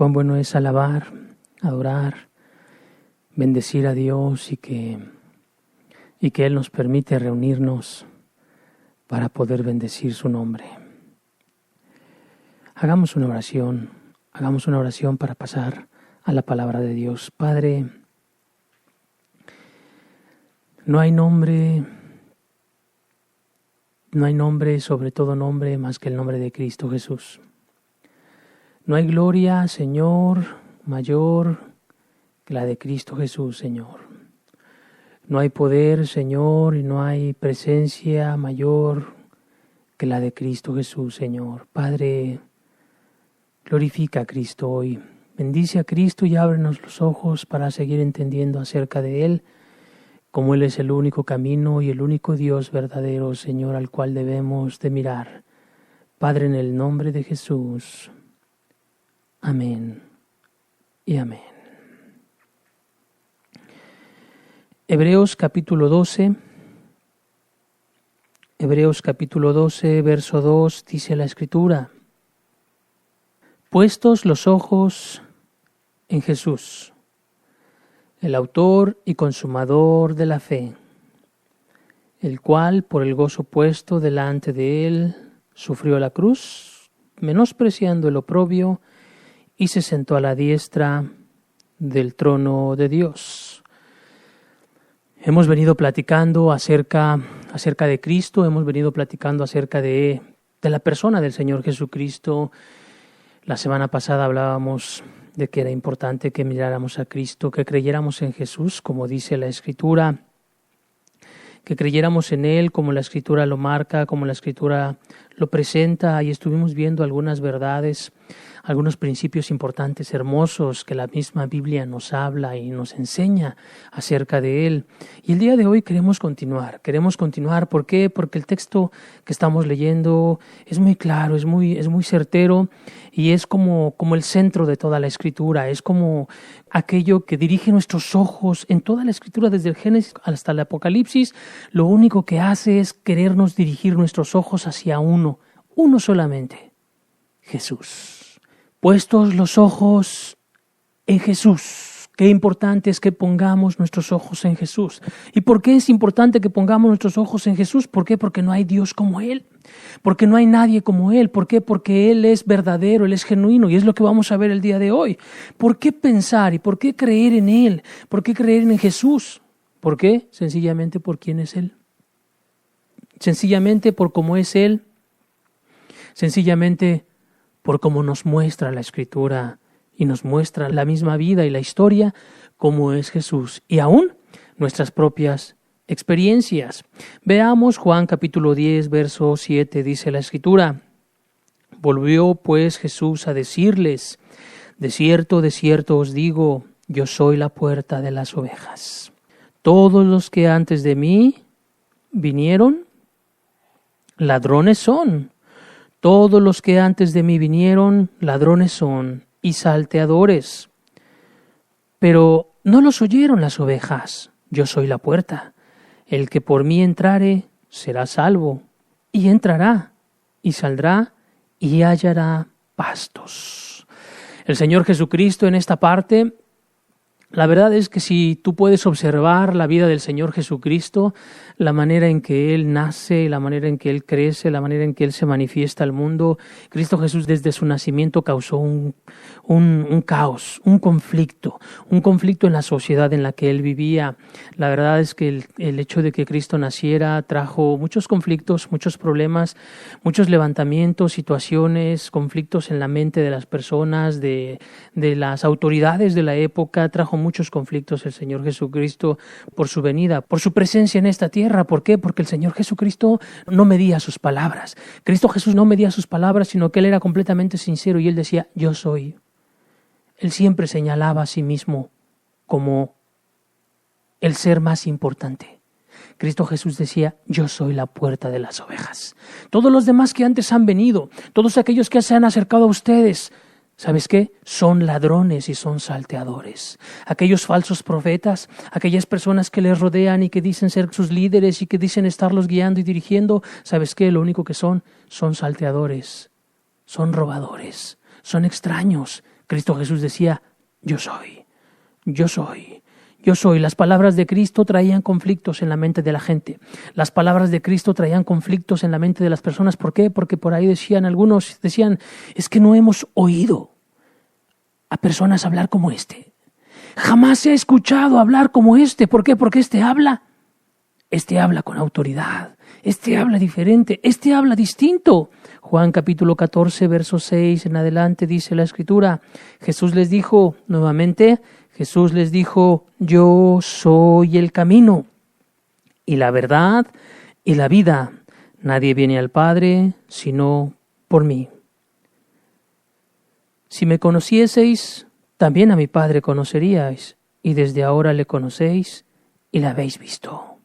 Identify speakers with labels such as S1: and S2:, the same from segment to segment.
S1: Cuán bueno es alabar, adorar, bendecir a Dios y que Él nos permite reunirnos para poder bendecir su nombre. Hagamos una oración para pasar a la palabra de Dios. Padre, no hay nombre, sobre todo nombre, más que el nombre de Cristo Jesús. No hay gloria, Señor, mayor que la de Cristo Jesús, Señor. No hay poder, Señor, y no hay presencia mayor que la de Cristo Jesús, Señor. Padre, glorifica a Cristo hoy. Bendice a Cristo y ábrenos los ojos para seguir entendiendo acerca de Él, como Él es el único camino y el único Dios verdadero, Señor, al cual debemos de mirar. Padre, en el nombre de Jesús. Amén y amén. Hebreos capítulo 12, verso 2, dice la Escritura: puestos los ojos en Jesús, el autor y consumador de la fe, el cual por el gozo puesto delante de él sufrió la cruz, menospreciando el oprobio, y se sentó a la diestra del trono de Dios. Hemos venido platicando acerca de Cristo, hemos venido platicando acerca de la persona del Señor Jesucristo. La semana pasada hablábamos de que era importante que miráramos a Cristo, que creyéramos en Jesús, como dice la Escritura, que creyéramos en Él como la Escritura lo marca, como la Escritura lo presenta, y estuvimos viendo algunas verdades, algunos principios importantes, hermosos, que la misma Biblia nos habla y nos enseña acerca de Él. Y el día de hoy queremos continuar. ¿Por qué? Porque el texto que estamos leyendo es muy claro, es muy certero, y es como el centro de toda la Escritura, es como aquello que dirige nuestros ojos en toda la Escritura, desde el Génesis hasta el Apocalipsis. Lo único que hace es querernos dirigir nuestros ojos hacia uno solamente: Jesús. Puestos los ojos en Jesús. Qué importante es que pongamos nuestros ojos en Jesús. ¿Y por qué es importante que pongamos nuestros ojos en Jesús? ¿Por qué? Porque no hay Dios como Él. Porque no hay nadie como Él. ¿Por qué? Porque Él es verdadero, Él es genuino, y es lo que vamos a ver el día de hoy. ¿Por qué pensar y por qué creer en Él? ¿Por qué creer en Jesús? ¿Por qué? Sencillamente por quién es Él. Sencillamente por cómo es Él. Sencillamente por cómo nos muestra la Escritura y nos muestra la misma vida y la historia, cómo es Jesús, y aún nuestras propias experiencias. Veamos Juan capítulo 10, verso 7, dice la Escritura: volvió pues Jesús a decirles: de cierto os digo, yo soy la puerta de las ovejas. Todos los que antes de mí vinieron, ladrones son. Todos los que antes de mí vinieron, ladrones son y salteadores. Pero no los oyeron las ovejas. Yo soy la puerta. El que por mí entrare será salvo, y entrará, y saldrá, y hallará pastos. El Señor Jesucristo en esta parte, la verdad es que si tú puedes observar la vida del Señor Jesucristo, la manera en que Él nace, la manera en que Él crece, la manera en que Él se manifiesta al mundo, Cristo Jesús desde su nacimiento causó un caos, un conflicto en la sociedad en la que Él vivía. La verdad es que el hecho de que Cristo naciera trajo muchos conflictos, muchos problemas, muchos levantamientos, situaciones, conflictos en la mente de las personas, de las autoridades de la época. Trajo muchos conflictos el Señor Jesucristo por su venida, por su presencia en esta tierra. ¿Por qué? Porque el Señor Jesucristo no medía sus palabras. Cristo Jesús no medía sus palabras, sino que Él era completamente sincero y Él decía: yo soy. Él siempre señalaba a sí mismo como el ser más importante. Cristo Jesús decía: yo soy la puerta de las ovejas. Todos los demás que antes han venido, todos aquellos que se han acercado a ustedes, ¿sabes qué? Son ladrones y son salteadores. Aquellos falsos profetas, aquellas personas que les rodean y que dicen ser sus líderes y que dicen estarlos guiando y dirigiendo, ¿sabes qué? Lo único que son salteadores, son robadores. son extraños. Cristo Jesús decía, yo soy, yo soy. Yo soy. Las palabras de Cristo traían conflictos en la mente de la gente. Las palabras de Cristo traían conflictos en la mente de las personas. ¿Por qué? Porque por ahí algunos decían, es que no hemos oído a personas hablar como este. Jamás se ha escuchado hablar como este. ¿Por qué? Porque este habla con autoridad. Este habla diferente. Este habla distinto. Juan capítulo 14, verso 6 en adelante dice la Escritura. Jesús les dijo nuevamente, yo soy el camino y la verdad y la vida. Nadie viene al Padre sino por mí. Si me conocieseis, también a mi Padre conoceríais, y desde ahora le conocéis y le habéis visto.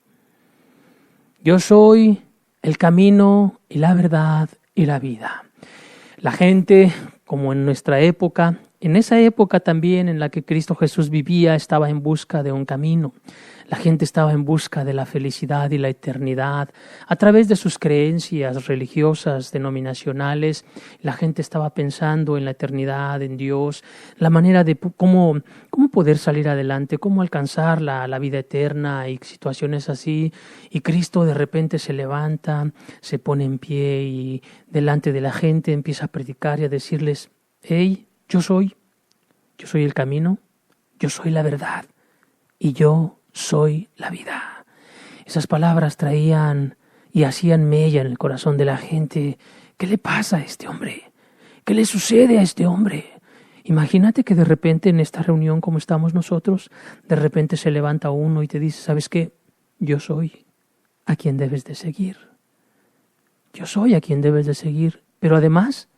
S1: Yo soy el camino y la verdad y la vida. La gente, como en nuestra época, en esa época también en la que Cristo Jesús vivía, estaba en busca de un camino. La gente estaba en busca de la felicidad y la eternidad. A través de sus creencias religiosas, denominacionales, la gente estaba pensando en la eternidad, en Dios, la manera de cómo poder salir adelante, cómo alcanzar la vida eterna y situaciones así. Y Cristo de repente se levanta, se pone en pie y delante de la gente empieza a predicar y a decirles, hey, yo soy el camino, yo soy la verdad y yo soy la vida. Esas palabras traían y hacían mella en el corazón de la gente. ¿Qué le pasa a este hombre? ¿Qué le sucede a este hombre? Imagínate que de repente en esta reunión como estamos nosotros, de repente se levanta uno y te dice, ¿sabes qué? Yo soy a quien debes de seguir. Yo soy a quien debes de seguir. Pero además,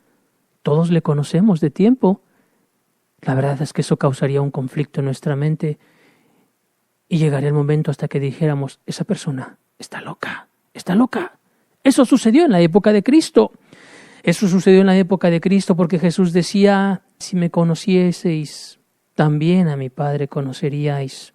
S1: todos le conocemos de tiempo. La verdad es que eso causaría un conflicto en nuestra mente y llegaría el momento hasta que dijéramos, esa persona está loca, está loca. Eso sucedió en la época de Cristo. Eso sucedió en la época de Cristo porque Jesús decía, si me conocieseis, también a mi Padre conoceríais.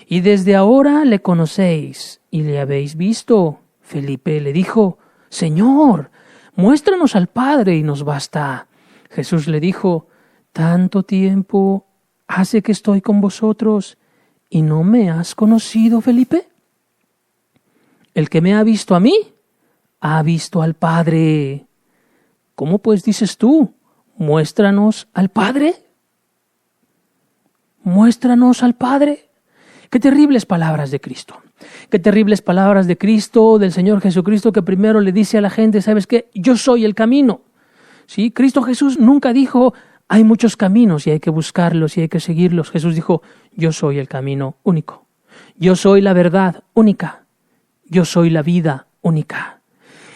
S1: Y desde ahora le conocéis y le habéis visto. Felipe le dijo, Señor, muéstranos al Padre y nos basta. Jesús le dijo, tanto tiempo hace que estoy con vosotros y no me has conocido, Felipe. El que me ha visto a mí, ha visto al Padre. ¿Cómo pues dices tú? Muéstranos al Padre. Muéstranos al Padre. Qué terribles palabras de Cristo. Qué terribles palabras de Cristo, del Señor Jesucristo, que primero le dice a la gente, ¿sabes qué? Yo soy el camino. ¿Sí? Cristo Jesús nunca dijo, hay muchos caminos y hay que buscarlos y hay que seguirlos. Jesús dijo, yo soy el camino único. Yo soy la verdad única. Yo soy la vida única.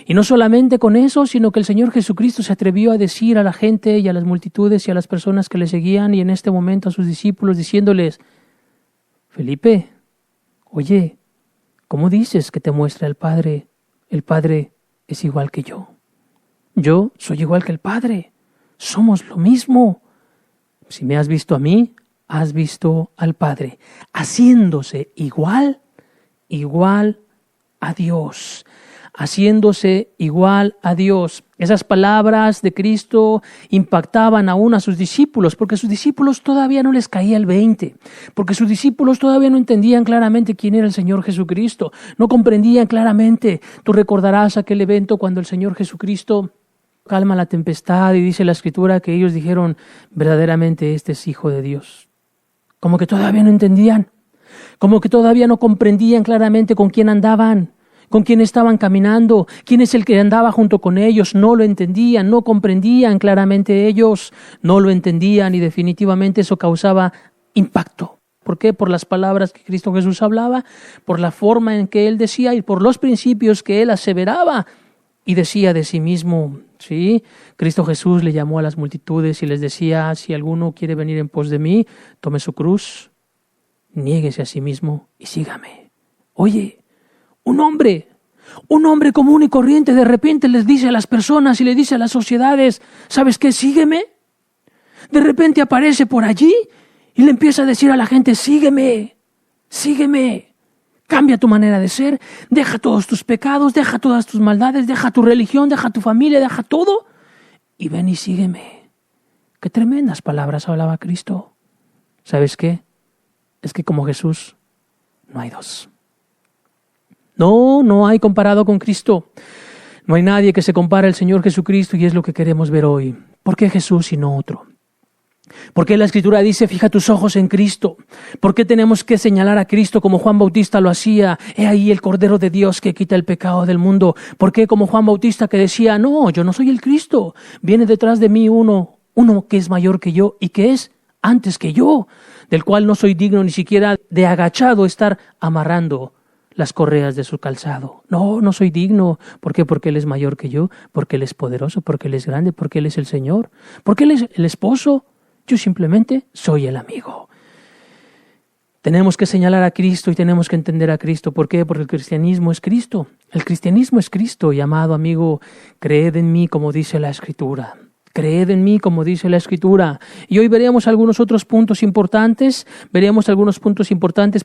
S1: Y no solamente con eso, sino que el Señor Jesucristo se atrevió a decir a la gente y a las multitudes y a las personas que le seguían y en este momento a sus discípulos diciéndoles, Felipe, oye, ¿cómo dices que te muestra el Padre? El Padre es igual que yo. Yo soy igual que el Padre. Somos lo mismo. Si me has visto a mí, has visto al Padre, haciéndose igual a Dios. Haciéndose igual a Dios. Esas palabras de Cristo impactaban aún a sus discípulos, porque a sus discípulos todavía no les caía el 20, porque sus discípulos todavía no entendían claramente quién era el Señor Jesucristo, no comprendían claramente. Tú recordarás aquel evento cuando el Señor Jesucristo calma la tempestad y dice la Escritura que ellos dijeron, verdaderamente este es Hijo de Dios. Como que todavía no entendían, como que todavía no comprendían claramente con quién andaban, con quién estaban caminando, quién es el que andaba junto con ellos. No lo entendían, no comprendían claramente ellos, no lo entendían y definitivamente eso causaba impacto. ¿Por qué? Por las palabras que Cristo Jesús hablaba, por la forma en que Él decía y por los principios que Él aseveraba y decía de sí mismo. ¿Sí? Cristo Jesús le llamó a las multitudes y les decía, si alguno quiere venir en pos de mí, tome su cruz, niéguese a sí mismo y sígame. Oye, un hombre común y corriente de repente les dice a las personas y le dice a las sociedades, ¿sabes qué? Sígueme. De repente aparece por allí y le empieza a decir a la gente, sígueme, sígueme. Cambia tu manera de ser, deja todos tus pecados, deja todas tus maldades, deja tu religión, deja tu familia, deja todo y ven y sígueme. Qué tremendas palabras hablaba Cristo. ¿Sabes qué? Es que como Jesús no hay dos. No hay comparado con Cristo. No hay nadie que se compare al Señor Jesucristo y es lo que queremos ver hoy. ¿Por qué Jesús y no otro? ¿Por qué la Escritura dice, fija tus ojos en Cristo? ¿Por qué tenemos que señalar a Cristo como Juan Bautista lo hacía? He ahí el Cordero de Dios que quita el pecado del mundo. ¿Por qué como Juan Bautista que decía, no, yo no soy el Cristo? Viene detrás de mí uno que es mayor que yo y que es antes que yo, del cual no soy digno ni siquiera de agachado estar amarrando las correas de su calzado. No soy digno. ¿Por qué? Porque Él es mayor que yo, porque Él es poderoso, porque Él es grande, porque Él es el Señor, porque Él es el esposo. Yo simplemente soy el amigo. Tenemos que señalar a Cristo y tenemos que entender a Cristo. ¿Por qué? Porque el cristianismo es Cristo. El cristianismo es Cristo. Y amado amigo, creed en mí como dice la Escritura. Creed en mí como dice la Escritura. Y hoy veremos algunos otros puntos importantes.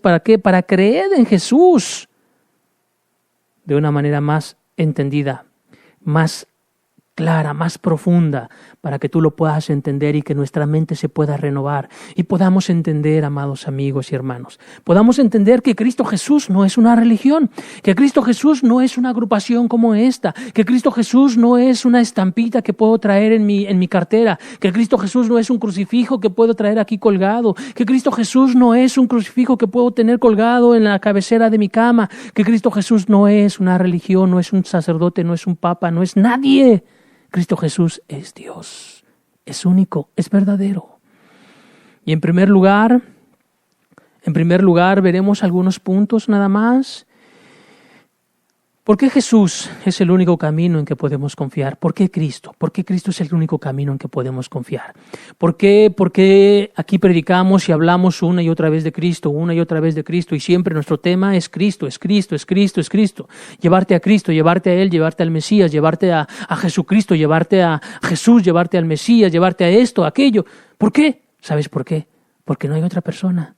S1: ¿Para qué? Para creer en Jesús de una manera más entendida, más clara, más profunda, para que tú lo puedas entender y que nuestra mente se pueda renovar y podamos entender, amados amigos y hermanos, podamos entender que Cristo Jesús no es una religión, que Cristo Jesús no es una agrupación como esta, que Cristo Jesús no es una estampita que puedo traer en mi cartera, que Cristo Jesús no es un crucifijo que puedo traer aquí colgado, que Cristo Jesús no es un crucifijo que puedo tener colgado en la cabecera de mi cama, que Cristo Jesús no es una religión, no es un sacerdote, no es un papa, no es nadie. Cristo Jesús es Dios, es único, es verdadero. Y en primer lugar veremos algunos puntos nada más. ¿Por qué Jesús es el único camino en que podemos confiar? ¿Por qué Cristo? ¿Por qué Cristo es el único camino en que podemos confiar? ¿Por qué aquí predicamos y hablamos una y otra vez de Cristo, y siempre nuestro tema es Cristo, es Cristo, es Cristo, es Cristo? Llevarte a Cristo, llevarte a Él, llevarte al Mesías, llevarte a Jesucristo, llevarte a Jesús, llevarte al Mesías, llevarte a esto, a aquello. ¿Por qué? ¿Sabes por qué? Porque no hay otra persona,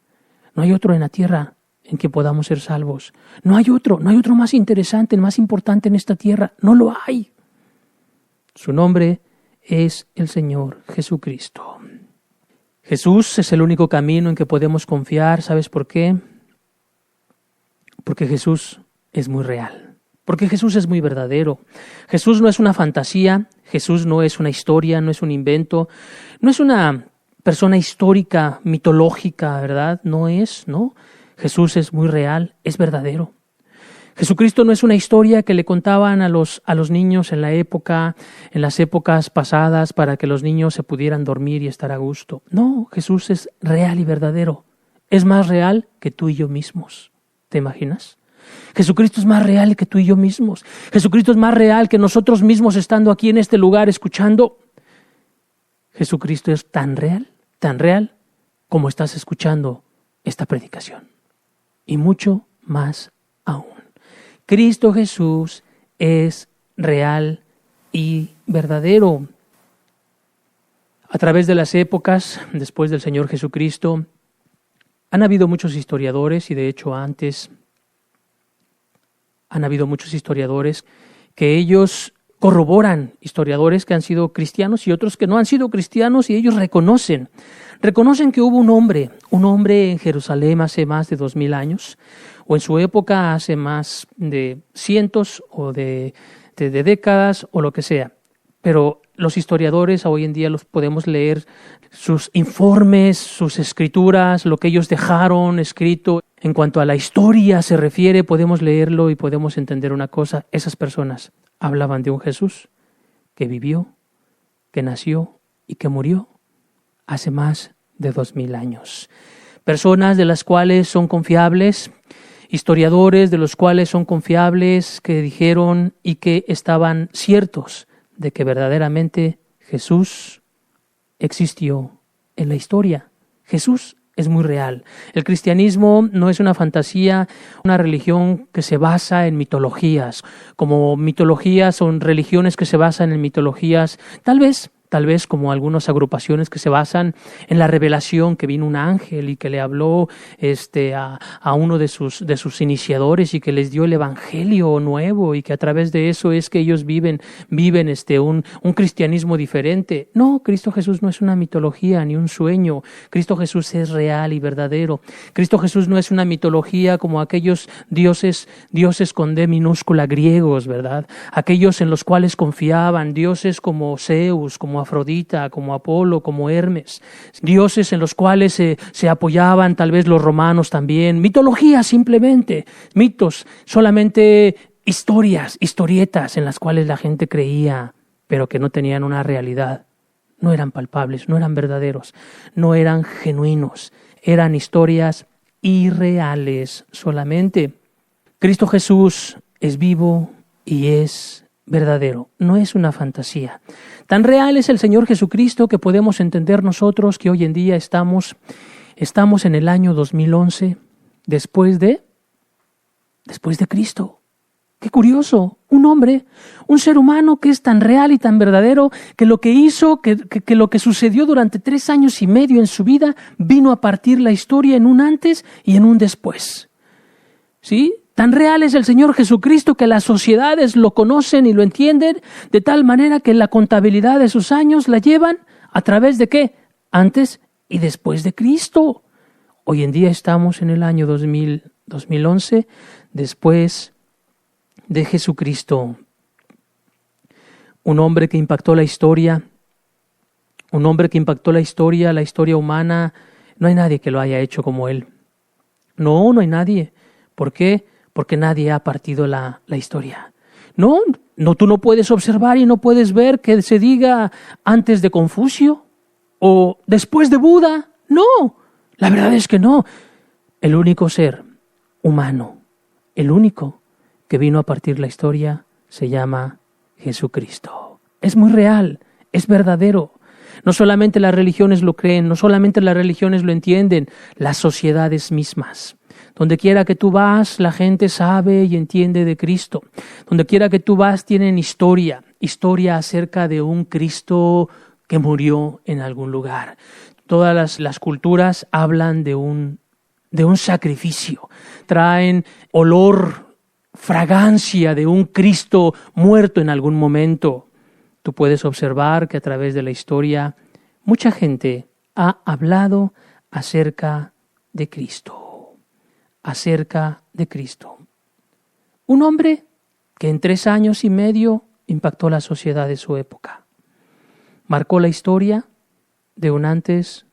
S1: no hay otro en la tierra en que podamos ser salvos. No hay otro más interesante, más importante en esta tierra. No lo hay. Su nombre es el Señor Jesucristo. Jesús es el único camino en que podemos confiar. ¿Sabes por qué? Porque Jesús es muy real. Porque Jesús es muy verdadero. Jesús no es una fantasía. Jesús no es una historia, no es un invento. No es una persona histórica, mitológica, ¿verdad? No. Jesús es muy real, es verdadero. Jesucristo no es una historia que le contaban a los niños en las épocas pasadas para que los niños se pudieran dormir y estar a gusto. No, Jesús es real y verdadero. Es más real que tú y yo mismos. ¿Te imaginas? Jesucristo es más real que tú y yo mismos. Jesucristo es más real que nosotros mismos estando aquí en este lugar escuchando. Jesucristo es tan real como estás escuchando esta predicación. Y mucho más aún. Cristo Jesús es real y verdadero. A través de las épocas, después del Señor Jesucristo, han habido muchos historiadores, y de hecho antes han habido muchos historiadores que ellos corroboran, historiadores que han sido cristianos y otros que no han sido cristianos, y ellos reconocen que hubo un hombre en Jerusalén hace más de 2000 años, o en su época hace más de cientos o de décadas o lo que sea. Pero los historiadores hoy en día los podemos leer, sus informes, sus escrituras, lo que ellos dejaron escrito. En cuanto a la historia se refiere, podemos leerlo y podemos entender una cosa. Esas personas hablaban de un Jesús que vivió, que nació y que murió hace más de 2000 años. Personas de las cuales son confiables, historiadores de los cuales son confiables, que dijeron y que estaban ciertos de que verdaderamente Jesús existió en la historia. Jesús es muy real. El cristianismo no es una fantasía, una religión que se basa en mitologías. Como mitologías son religiones que se basan en mitologías, tal vez tal vez como algunas agrupaciones que se basan en la revelación que vino un ángel y que le habló a uno de sus iniciadores y que les dio el evangelio nuevo y que a través de eso es que ellos viven un cristianismo diferente. No, Cristo Jesús no es una mitología ni un sueño. Cristo Jesús es real y verdadero. Cristo Jesús no es una mitología como aquellos dioses con D minúscula griegos, ¿verdad? Aquellos en los cuales confiaban, dioses como Zeus, como Afrodita, como Apolo, como Hermes, dioses en los cuales se apoyaban tal vez los romanos también. Mitología simplemente, mitos, solamente historietas en las cuales la gente creía, pero que no tenían una realidad. No eran palpables, no eran verdaderos, no eran genuinos, eran historias irreales solamente. Cristo Jesús es vivo y es verdadero, no es una fantasía. Tan real es el Señor Jesucristo que podemos entender nosotros que hoy en día estamos en el año 2011 después de Cristo. Qué curioso, un hombre, un ser humano que es tan real y tan verdadero que lo que hizo, que lo que sucedió durante 3 años y medio en su vida vino a partir la historia en un antes y en un después. ¿Sí? Tan real es el Señor Jesucristo que las sociedades lo conocen y lo entienden de tal manera que la contabilidad de sus años la llevan a través de ¿qué? Antes y después de Cristo. Hoy en día estamos en el año 2011, después de Jesucristo. Un hombre que impactó la historia, la historia humana. No hay nadie que lo haya hecho como él. No hay nadie. ¿Por qué? Porque nadie ha partido la historia. No, tú no puedes observar y no puedes ver que se diga antes de Confucio o después de Buda. No, la verdad es que no. El único ser humano, el único que vino a partir la historia, se llama Jesucristo. Es muy real, es verdadero. No solamente las religiones lo creen, no solamente las religiones lo entienden, las sociedades mismas. Donde quiera que tú vas, la gente sabe y entiende de Cristo. Donde quiera que tú vas, tienen historia acerca de un Cristo que murió en algún lugar. Todas las culturas hablan de un sacrificio, traen olor, fragancia de un Cristo muerto en algún momento. Tú puedes observar que a través de la historia mucha gente ha hablado acerca de Cristo. Un hombre que en 3 años y medio impactó la sociedad de su época. Marcó la historia de un antes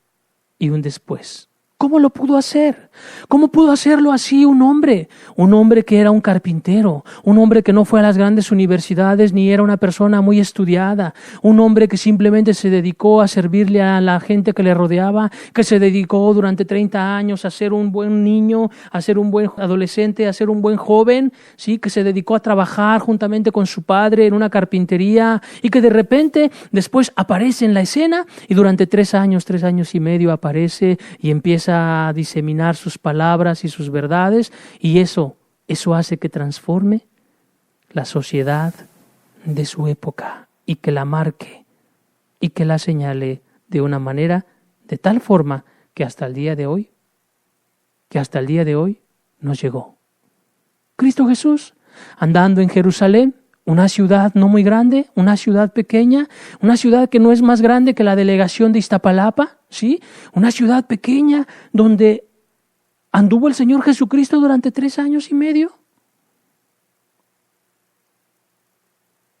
S1: y un después. ¿Cómo lo pudo hacer? ¿Cómo pudo hacerlo así un hombre? Un hombre que era un carpintero, un hombre que no fue a las grandes universidades ni era una persona muy estudiada, un hombre que simplemente se dedicó a servirle a la gente que le rodeaba, que se dedicó durante 30 años a ser un buen niño, a ser un buen adolescente, a ser un buen joven, ¿sí? Que se dedicó a trabajar juntamente con su padre en una carpintería y que de repente después aparece en la escena y durante 3 años y medio aparece y empieza a diseminar sus palabras y sus verdades, y eso hace que transforme la sociedad de su época y que la marque y que la señale de una manera de tal forma que hasta el día de hoy nos llegó. Cristo Jesús andando en Jerusalén, una ciudad no muy grande, una ciudad pequeña, una ciudad que no es más grande que la delegación de Iztapalapa, ¿sí? Una ciudad pequeña donde anduvo el Señor Jesucristo durante 3 años y medio.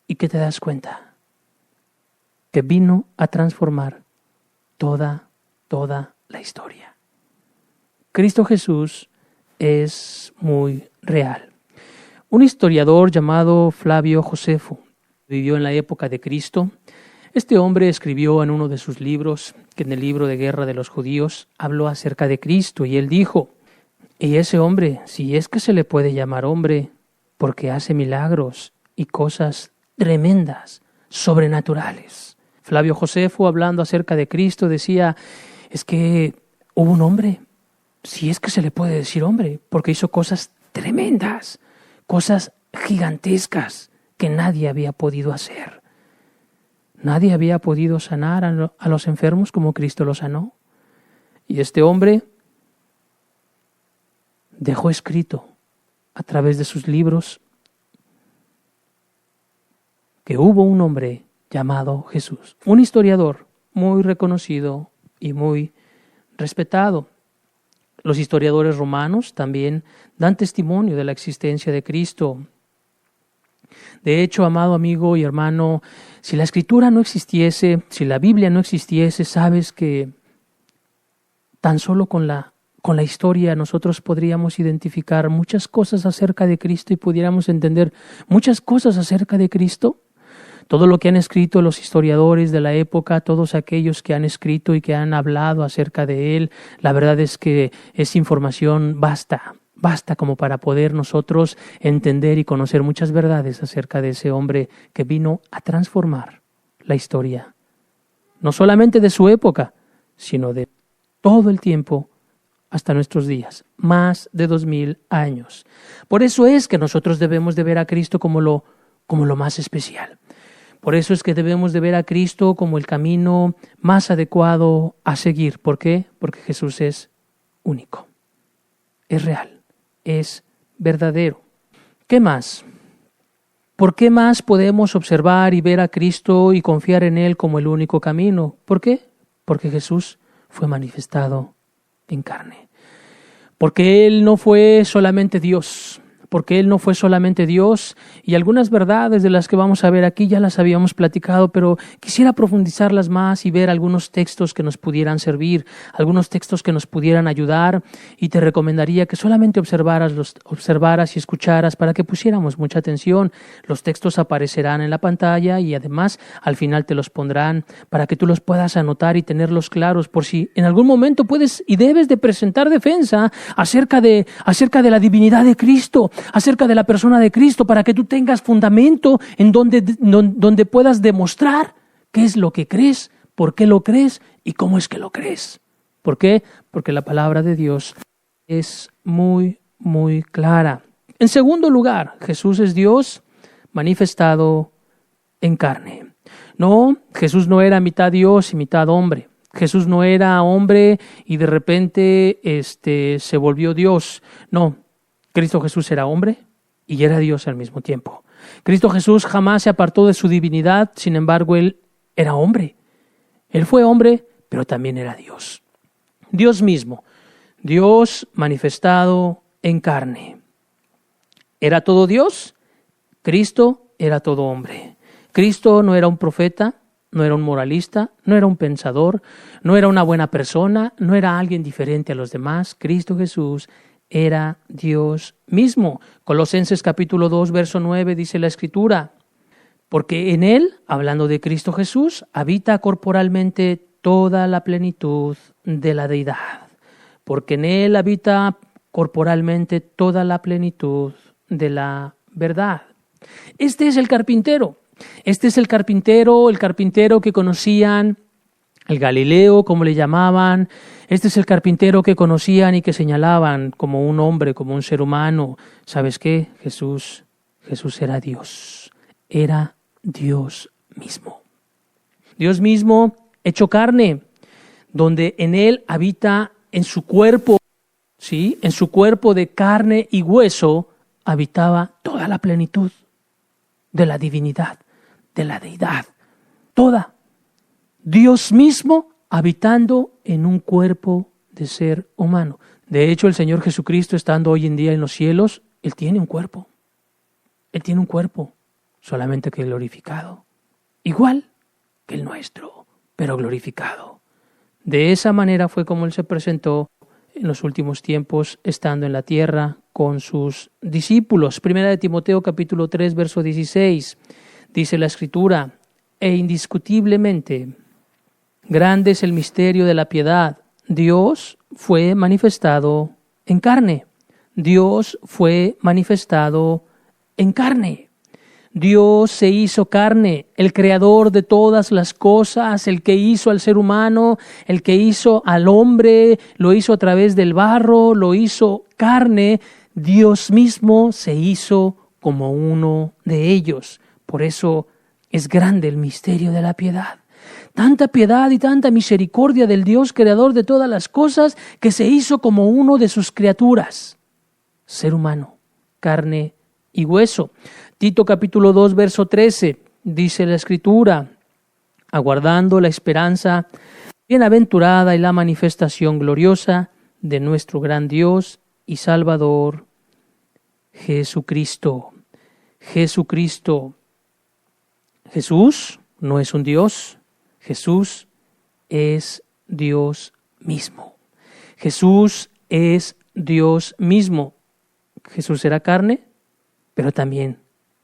S1: ¿Y qué te das cuenta? Que vino a transformar toda la historia. Cristo Jesús es muy real. Un historiador llamado Flavio Josefo vivió en la época de Cristo. Este hombre escribió en uno de sus libros, que en el libro de Guerra de los Judíos, habló acerca de Cristo y él dijo, y ese hombre, si es que se le puede llamar hombre, porque hace milagros y cosas tremendas, sobrenaturales. Flavio Josefo, hablando acerca de Cristo, decía, es que hubo un hombre, si es que se le puede decir hombre, porque hizo cosas tremendas, cosas gigantescas que nadie había podido hacer. Nadie había podido sanar a los enfermos como Cristo los sanó. Y este hombre dejó escrito a través de sus libros que hubo un hombre llamado Jesús, un historiador muy reconocido y muy respetado. Los historiadores romanos también dan testimonio de la existencia de Cristo. De hecho, amado amigo y hermano, si la Escritura no existiese, si la Biblia no existiese, sabes que tan solo con la historia nosotros podríamos identificar muchas cosas acerca de Cristo y pudiéramos entender muchas cosas acerca de Cristo. Todo lo que han escrito los historiadores de la época, todos aquellos que han escrito y que han hablado acerca de Él, la verdad es que esa información basta como para poder nosotros entender y conocer muchas verdades acerca de ese hombre que vino a transformar la historia, no solamente de su época, sino de todo el tiempo hasta nuestros días, más de 2000 años. Por eso es que nosotros debemos de ver a Cristo como lo más especial. Por eso es que debemos de ver a Cristo como el camino más adecuado a seguir. ¿Por qué? Porque Jesús es único, es real, es verdadero. ¿Qué más? ¿Por qué más podemos observar y ver a Cristo y confiar en Él como el único camino? ¿Por qué? Porque Jesús fue manifestado en carne. Porque Él no fue solamente Dios. Porque Él no fue solamente Dios, y algunas verdades de las que vamos a ver aquí ya las habíamos platicado, pero quisiera profundizarlas más y ver algunos textos que nos pudieran servir, algunos textos que nos pudieran ayudar, y te recomendaría que solamente observaras y escucharas para que pusiéramos mucha atención. Los textos aparecerán en la pantalla y además al final te los pondrán para que tú los puedas anotar y tenerlos claros por si en algún momento puedes y debes de presentar defensa acerca de la divinidad de Cristo, acerca de la persona de Cristo, para que tú tengas fundamento en donde puedas demostrar qué es lo que crees, por qué lo crees y cómo es que lo crees. ¿Por qué? Porque la palabra de Dios es muy, muy clara. En segundo lugar, Jesús es Dios manifestado en carne. No, Jesús no era mitad Dios y mitad hombre. Jesús no era hombre y de repente se volvió Dios. No. Cristo Jesús era hombre y era Dios al mismo tiempo. Cristo Jesús jamás se apartó de su divinidad, sin embargo, Él era hombre. Él fue hombre, pero también era Dios. Dios mismo, Dios manifestado en carne. ¿Era todo Dios? Cristo era todo hombre. Cristo no era un profeta, no era un moralista, no era un pensador, no era una buena persona, no era alguien diferente a los demás. Cristo Jesús era Dios mismo. Colosenses capítulo 2, verso 9 dice la Escritura, porque en Él, hablando de Cristo Jesús, habita corporalmente toda la plenitud de la deidad. Porque en Él habita corporalmente toda la plenitud de la verdad. Este es el carpintero. Este es el carpintero que conocían, el Galileo, como le llamaban. Este es el carpintero que conocían y que señalaban como un hombre, como un ser humano. ¿Sabes qué? Jesús era Dios. Era Dios mismo. Dios mismo hecho carne, donde en Él habita en su cuerpo, ¿sí? En su cuerpo de carne y hueso habitaba toda la plenitud de la divinidad, de la deidad. Toda. Dios mismo habitando en un cuerpo de ser humano. De hecho, el Señor Jesucristo, estando hoy en día en los cielos, Él tiene un cuerpo. Él tiene un cuerpo, solamente que glorificado. Igual que el nuestro, pero glorificado. De esa manera fue como Él se presentó en los últimos tiempos, estando en la tierra con sus discípulos. Primera de Timoteo capítulo 3, verso 16, dice la Escritura, e indiscutiblemente grande es el misterio de la piedad. Dios fue manifestado en carne. Dios fue manifestado en carne. Dios se hizo carne, el creador de todas las cosas, el que hizo al ser humano, el que hizo al hombre, lo hizo a través del barro, lo hizo carne. Dios mismo se hizo como uno de ellos. Por eso Es grande el misterio de la piedad. Tanta piedad y tanta misericordia del Dios creador de todas las cosas, que se hizo como uno de sus criaturas, ser humano, carne y hueso. Tito capítulo 2, verso 13, dice la Escritura: aguardando la esperanza bienaventurada y la manifestación gloriosa de nuestro gran Dios y Salvador, Jesucristo. Jesucristo. Jesús no es un Dios, Jesús es Dios mismo. Jesús es Dios mismo. Jesús era carne, pero también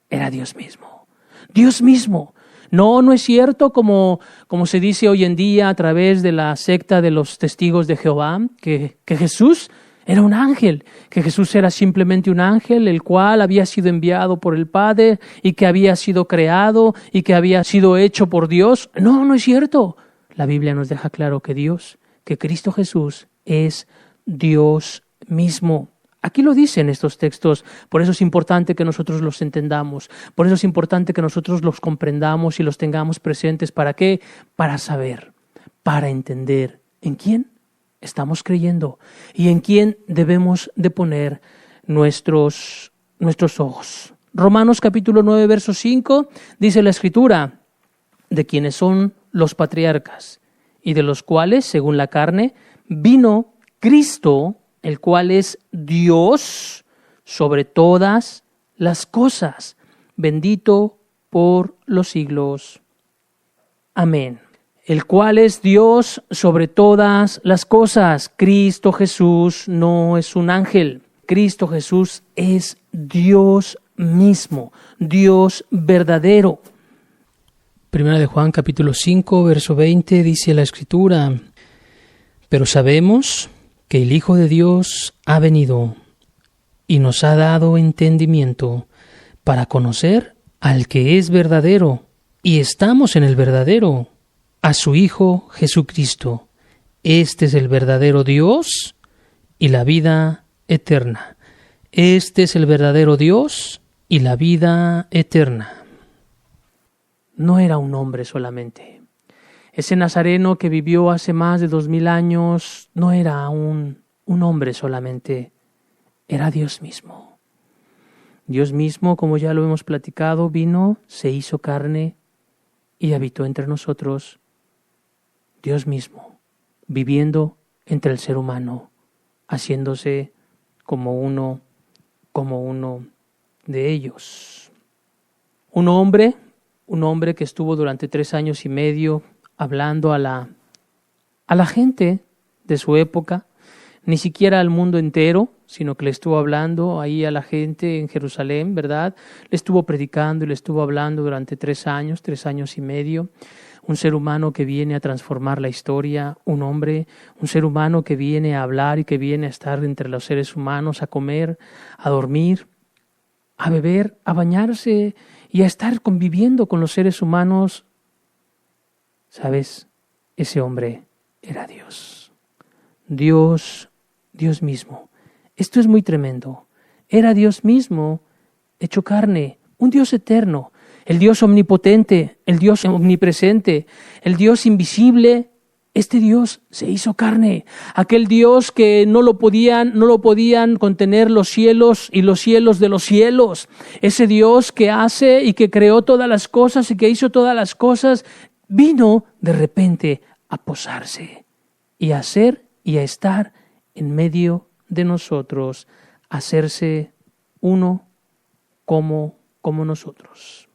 S1: era Dios mismo. Dios mismo. No es cierto como se dice hoy en día a través de la secta de los testigos de Jehová, que Jesús era un ángel, que Jesús era simplemente un ángel, el cual había sido enviado por el Padre y que había sido creado y que había sido hecho por Dios. No es cierto. La Biblia nos deja claro que Cristo Jesús es Dios mismo. Aquí lo dicen estos textos, por eso es importante que nosotros los entendamos, por eso es importante que nosotros los comprendamos y los tengamos presentes. ¿Para qué? Para saber, para entender en quién estamos creyendo y en quién debemos de poner nuestros ojos. Romanos capítulo 9, verso 5, dice la Escritura: de quienes son los patriarcas y de los cuales, según la carne, vino Cristo, el cual es Dios sobre todas las cosas, bendito por los siglos. Amén. El cual es Dios sobre todas las cosas. Cristo Jesús no es un ángel. Cristo Jesús es Dios mismo, Dios verdadero. Primera de Juan capítulo 5, verso 20, dice la Escritura: pero sabemos que el Hijo de Dios ha venido y nos ha dado entendimiento para conocer al que es verdadero, y estamos en el verdadero, a su Hijo Jesucristo. Este es el verdadero Dios y la vida eterna. Este es el verdadero Dios y la vida eterna. No era un hombre solamente. Ese nazareno que vivió hace más de 2000 años no era un hombre solamente, era Dios mismo. Dios mismo, como ya lo hemos platicado, vino, se hizo carne y habitó entre nosotros. Dios mismo, viviendo entre el ser humano, haciéndose como uno de ellos. Un hombre que estuvo durante 3 años y medio hablando a la gente de su época, ni siquiera al mundo entero, sino que le estuvo hablando ahí a la gente en Jerusalén, ¿verdad? Le estuvo predicando y le estuvo hablando durante 3 años y medio. Un ser humano que viene a transformar la historia, un ser humano que viene a hablar y que viene a estar entre los seres humanos, a comer, a dormir, a beber, a bañarse y a estar conviviendo con los seres humanos. ¿Sabes? Ese hombre era Dios. Dios mismo. Esto es muy tremendo. Era Dios mismo hecho carne, un Dios eterno, el Dios omnipotente, el Dios omnipresente, el Dios invisible. Este Dios se hizo carne, aquel Dios que no lo podían contener los cielos y los cielos de los cielos. Ese Dios que hace y que creó todas las cosas y que hizo todas las cosas, vino de repente a posarse y a ser y a estar en medio de nosotros, a hacerse uno como nosotros.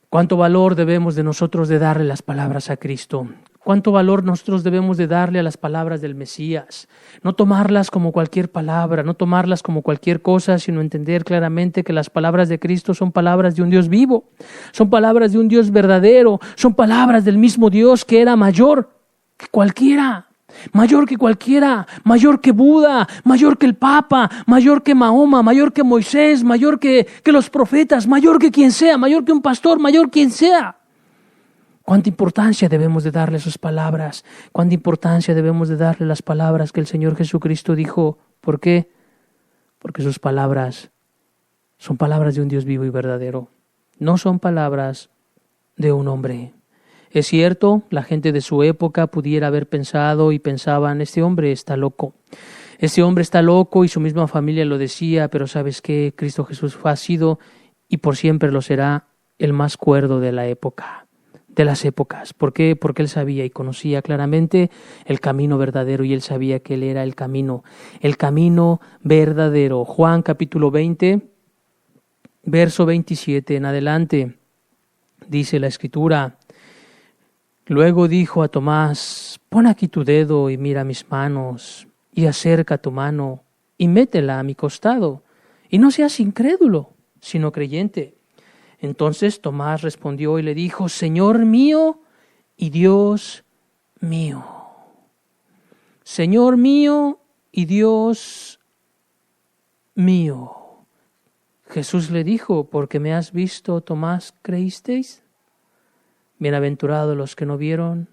S1: ¿Cuánto valor debemos de nosotros de darle las palabras a Cristo? ¿Cuánto valor nosotros debemos de darle a las palabras del Mesías? No tomarlas como cualquier palabra, no tomarlas como cualquier cosa, sino entender claramente que las palabras de Cristo son palabras de un Dios vivo, son palabras de un Dios verdadero, son palabras del mismo Dios que era mayor que cualquiera, mayor que Buda, mayor que el Papa, mayor que Mahoma, mayor que Moisés, mayor que los profetas, mayor que quien sea, mayor que un pastor, mayor quien sea. ¿Cuánta importancia debemos de darle a sus palabras? ¿Cuánta importancia debemos de darle a las palabras que el Señor Jesucristo dijo? ¿Por qué? Porque sus palabras son palabras de un Dios vivo y verdadero. no son palabras de un hombre. Es cierto, la gente de su época pudiera haber pensado y pensaban, este hombre está loco. Este hombre está loco y su misma familia lo decía, pero ¿sabes qué? Cristo Jesús ha sido y por siempre lo será el más cuerdo de la época, de las épocas. ¿Por qué? Porque él sabía y conocía claramente el camino verdadero y él sabía que él era el camino verdadero. Juan capítulo 20, verso 27 en adelante, dice la Escritura: luego dijo a Tomás, pon aquí tu dedo y mira mis manos, y acerca tu mano y métela a mi costado, y no seas incrédulo, sino creyente. Entonces Tomás respondió y le dijo, Señor mío y Dios mío. Señor mío y Dios mío. Jesús le dijo, porque me has visto, Tomás, ¿creísteis? Bienaventurados los que no vieron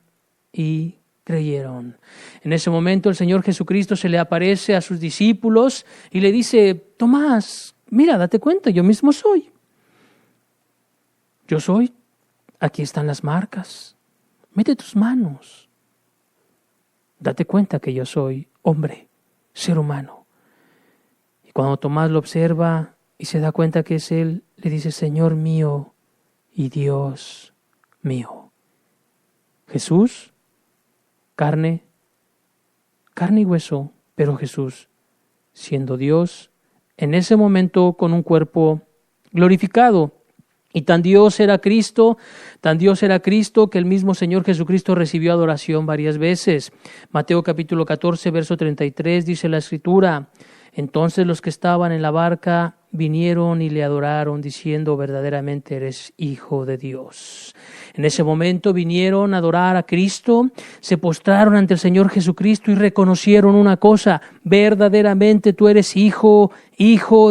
S1: y creyeron. En ese momento el Señor Jesucristo se le aparece a sus discípulos y le dice, Tomás, mira, date cuenta, yo mismo soy. Yo soy, aquí están las marcas, mete tus manos. Date cuenta que yo soy hombre, ser humano. Y cuando Tomás lo observa y se da cuenta que es él, le dice, Señor mío y Dios mío. Jesús, carne y hueso, pero Jesús, siendo Dios, en ese momento con un cuerpo glorificado. Y tan Dios era Cristo que el mismo Señor Jesucristo recibió adoración varias veces. Mateo capítulo 14, verso 33 dice la Escritura, entonces los que estaban en la barca vinieron y le adoraron diciendo, verdaderamente eres Hijo de Dios. En ese momento vinieron a adorar a Cristo, se postraron ante el Señor Jesucristo y reconocieron una cosa, verdaderamente tú eres Hijo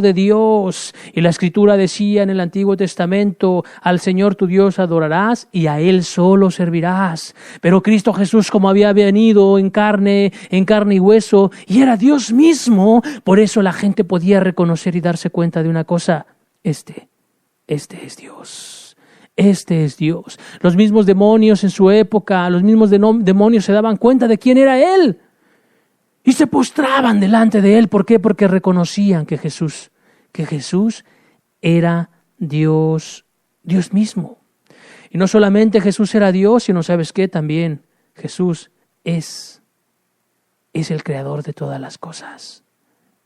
S1: de Dios. Y la Escritura decía en el Antiguo Testamento, al Señor tu Dios adorarás y a Él solo servirás. Pero Cristo Jesús, como había venido en carne y hueso, y era Dios mismo, por eso la gente podía reconocer y darse cuenta de una cosa, este es Dios. Este es Dios. Los mismos demonios en su época, los mismos demonios se daban cuenta de quién era Él. Y se postraban delante de Él. ¿Por qué? Porque reconocían que Jesús era Dios mismo. Y no solamente Jesús era Dios, sino ¿sabes qué? También Jesús es el creador de todas las cosas.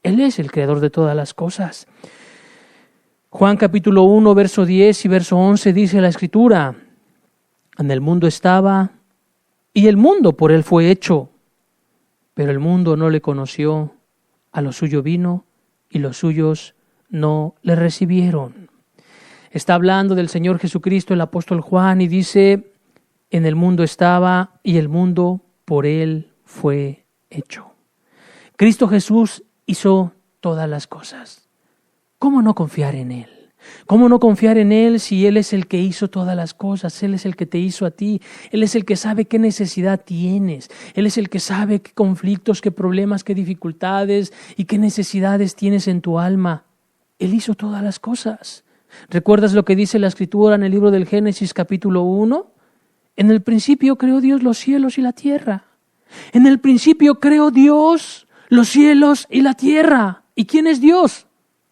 S1: Él es el creador de todas las cosas. Juan capítulo 1, verso 10 y verso 11 dice la Escritura, en el mundo estaba y el mundo por Él fue hecho, pero el mundo no le conoció, a lo suyo vino y los suyos no le recibieron. Está hablando del Señor Jesucristo el apóstol Juan y dice, en el mundo estaba y el mundo por Él fue hecho. Cristo Jesús hizo todas las cosas. ¿Cómo no confiar en Él? ¿Cómo no confiar en Él si Él es el que hizo todas las cosas? Él es el que te hizo a ti. Él es el que sabe qué necesidad tienes. Él es el que sabe qué conflictos, qué problemas, qué dificultades y qué necesidades tienes en tu alma. Él hizo todas las cosas. ¿Recuerdas lo que dice la Escritura en el libro del Génesis capítulo 1? En el principio creó Dios los cielos y la tierra. En el principio creó Dios los cielos y la tierra. ¿Y quién es Dios?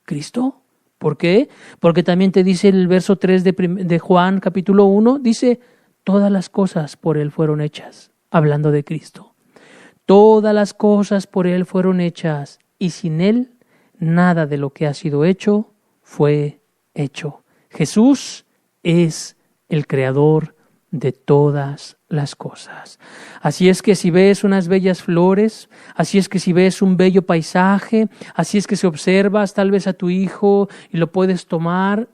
S1: Cristo. ¿Por qué? Porque también te dice el verso 3 de Juan capítulo 1, dice, todas las cosas por Él fueron hechas, hablando de Cristo. Todas las cosas por Él fueron hechas y sin Él nada de lo que ha sido hecho fue hecho. Jesús es el creador de todas las cosas. Así es que si ves unas bellas flores, así es que si ves un bello paisaje, así es que si observas tal vez a tu hijo y lo puedes tomar,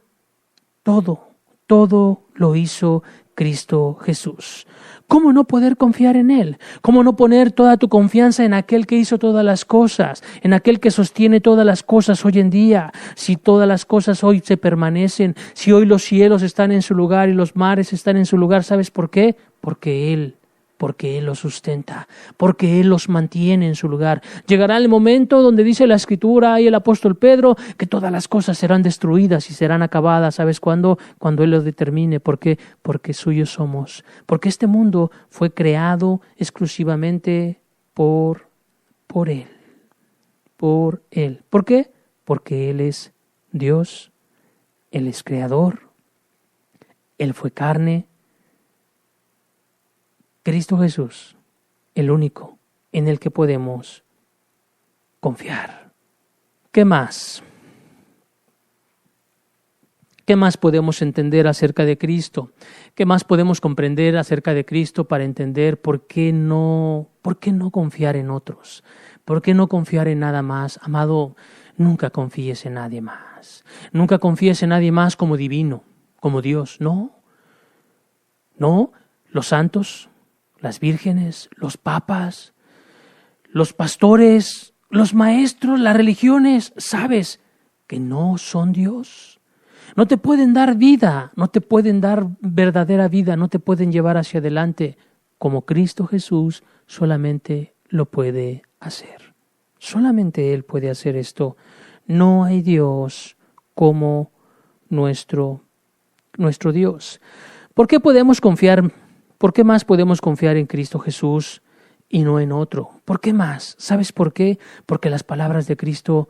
S1: todo lo hizo Cristo Jesús. ¿Cómo no poder confiar en Él? ¿Cómo no poner toda tu confianza en aquel que hizo todas las cosas, en aquel que sostiene todas las cosas hoy en día? Si todas las cosas hoy se permanecen, si hoy los cielos están en su lugar y los mares están en su lugar, ¿sabes por qué? Porque Él porque Él los sustenta, porque Él los mantiene en su lugar. Llegará el momento donde dice la Escritura y el apóstol Pedro que todas las cosas serán destruidas y serán acabadas. ¿Sabes cuándo? Cuando Él lo determine. ¿Por qué? Porque suyos somos. Porque este mundo fue creado exclusivamente por Él. Por Él. ¿Por qué? Porque Él es Dios, Él es creador, Él fue carne. Cristo Jesús, el único en el que podemos confiar. ¿Qué más? ¿Qué más podemos entender acerca de Cristo? ¿Qué más podemos comprender acerca de Cristo para entender por qué no confiar en otros? ¿Por qué no confiar en nada más? Amado, nunca confíes en nadie más. Nunca confíes en nadie más como divino, como Dios. No, los santos, las vírgenes, los papas, los pastores, los maestros, las religiones, sabes que no son Dios. No te pueden dar vida, no te pueden dar verdadera vida, no te pueden llevar hacia adelante como Cristo Jesús solamente lo puede hacer. Solamente Él puede hacer esto. No hay Dios como nuestro Dios. ¿Por qué podemos confiar? ¿Por qué más podemos confiar en Cristo Jesús y no en otro? ¿Por qué más? ¿Sabes por qué? Porque las palabras de Cristo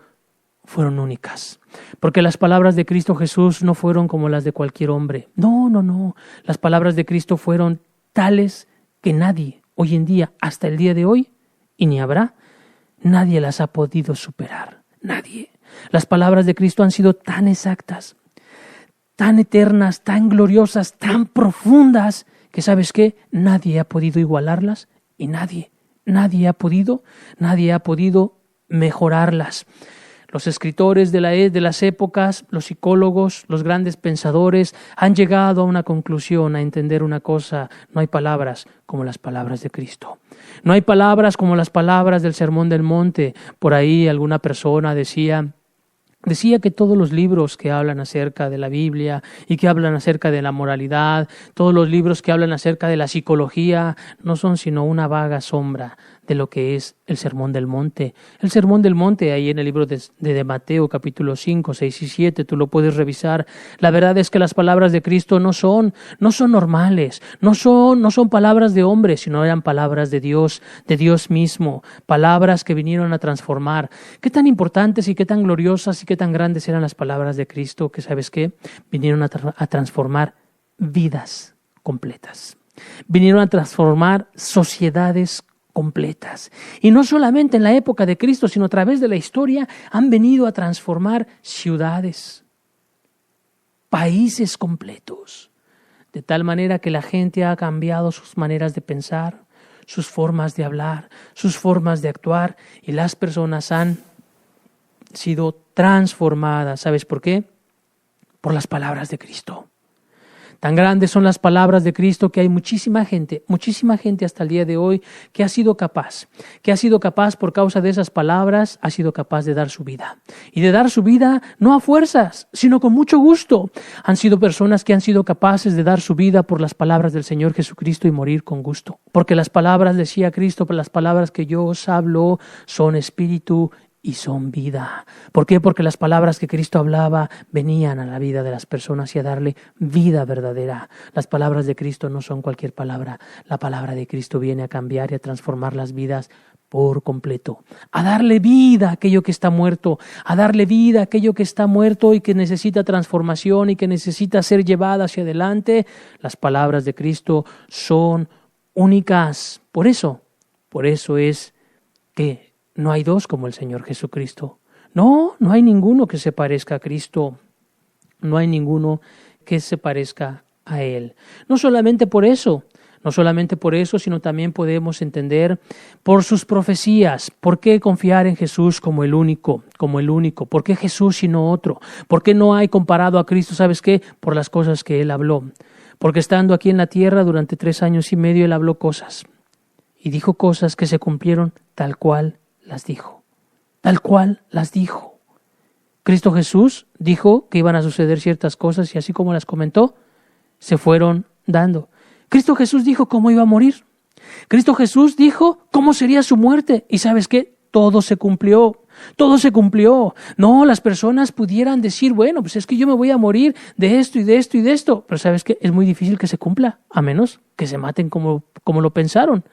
S1: fueron únicas. Porque las palabras de Cristo Jesús no fueron como las de cualquier hombre. No. Las palabras de Cristo fueron tales que nadie, hoy en día, hasta el día de hoy, y ni habrá, nadie las ha podido superar. Nadie. Las palabras de Cristo han sido tan exactas, tan eternas, tan gloriosas, tan profundas, que ¿sabes qué? Nadie ha podido igualarlas y nadie ha podido mejorarlas. Los escritores de las épocas, los psicólogos, los grandes pensadores han llegado a una conclusión, a entender una cosa: no hay palabras como las palabras de Cristo. No hay palabras como las palabras del Sermón del Monte. Por ahí alguna persona decía que todos los libros que hablan acerca de la Biblia y que hablan acerca de la moralidad, todos los libros que hablan acerca de la psicología, no son sino una vaga sombra de lo que es el Sermón del Monte. El Sermón del Monte, ahí en el libro de Mateo, capítulo 5, 6 y 7, tú lo puedes revisar. La verdad es que las palabras de Cristo no son normales, no son palabras de hombres, sino eran palabras de Dios mismo, palabras que vinieron a transformar. Qué tan importantes y qué tan gloriosas y qué tan grandes eran las palabras de Cristo, que ¿sabes qué? Vinieron a transformar vidas completas. Vinieron a transformar sociedades completas. Y no solamente en la época de Cristo, sino a través de la historia han venido a transformar ciudades, países completos, de tal manera que la gente ha cambiado sus maneras de pensar, sus formas de hablar, sus formas de actuar, y las personas han sido transformadas. ¿Sabes por qué? Por las palabras de Cristo. Tan grandes son las palabras de Cristo que hay muchísima gente hasta el día de hoy que ha sido capaz por causa de esas palabras, ha sido capaz de dar su vida. Y de dar su vida no a fuerzas, sino con mucho gusto. Han sido personas que han sido capaces de dar su vida por las palabras del Señor Jesucristo y morir con gusto. Porque las palabras, decía Cristo, las palabras que yo os hablo son espíritu y son vida. ¿Por qué? Porque las palabras que Cristo hablaba venían a la vida de las personas y a darle vida verdadera. Las palabras de Cristo no son cualquier palabra. La palabra de Cristo viene a cambiar y a transformar las vidas por completo, a darle vida a aquello que está muerto, a darle vida a aquello que está muerto y que necesita transformación y que necesita ser llevada hacia adelante. Las palabras de Cristo son únicas. Por eso es que no hay dos como el Señor Jesucristo. No hay ninguno que se parezca a Cristo. No hay ninguno que se parezca a Él. No solamente por eso, sino también podemos entender por sus profecías. ¿Por qué confiar en Jesús como el único? ¿Por qué Jesús y no otro? ¿Por qué no hay comparado a Cristo? ¿Sabes qué? Por las cosas que Él habló. Porque estando aquí en la tierra durante 3 años y medio, Él habló cosas. Y dijo cosas que se cumplieron tal cual las dijo. Cristo Jesús dijo que iban a suceder ciertas cosas y así como las comentó, se fueron dando. Cristo Jesús dijo cómo iba a morir. Cristo Jesús dijo cómo sería su muerte. ¿Y sabes qué? Todo se cumplió. Todo se cumplió. No, las personas pudieran decir, bueno, pues es que yo me voy a morir de esto y de esto y de esto. Pero ¿sabes qué? Es muy difícil que se cumpla, a menos que se maten como lo pensaron.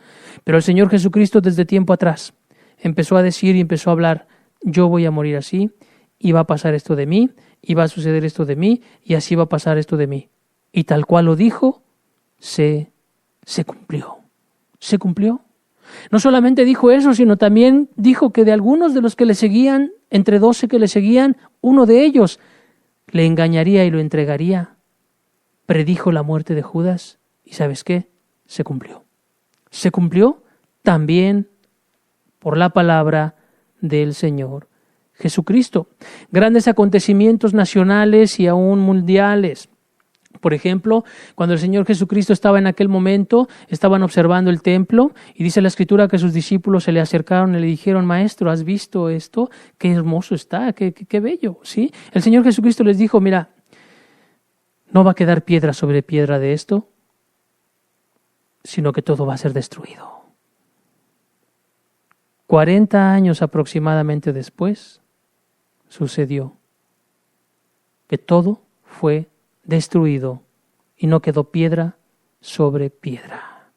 S1: Pero el Señor Jesucristo desde tiempo atrás empezó a decir y empezó a hablar, yo voy a morir así, y va a pasar esto de mí, y va a suceder esto de mí, y así va a pasar esto de mí. Y tal cual lo dijo, se cumplió. Se cumplió. No solamente dijo eso, sino también dijo que de algunos de los que le seguían, entre 12 que le seguían, uno de ellos le engañaría y lo entregaría. Predijo la muerte de Judas y ¿sabes qué? Se cumplió. Se cumplió también por la palabra del Señor Jesucristo. Grandes acontecimientos nacionales y aún mundiales. Por ejemplo, cuando el Señor Jesucristo estaba en aquel momento, estaban observando el templo y dice la Escritura que sus discípulos se le acercaron y le dijeron, Maestro, ¿has visto esto? Qué hermoso está, qué bello, ¿sí? El Señor Jesucristo les dijo, mira, no va a quedar piedra sobre piedra de esto, sino que todo va a ser destruido. 40 años aproximadamente después, sucedió que todo fue destruido y no quedó piedra sobre piedra.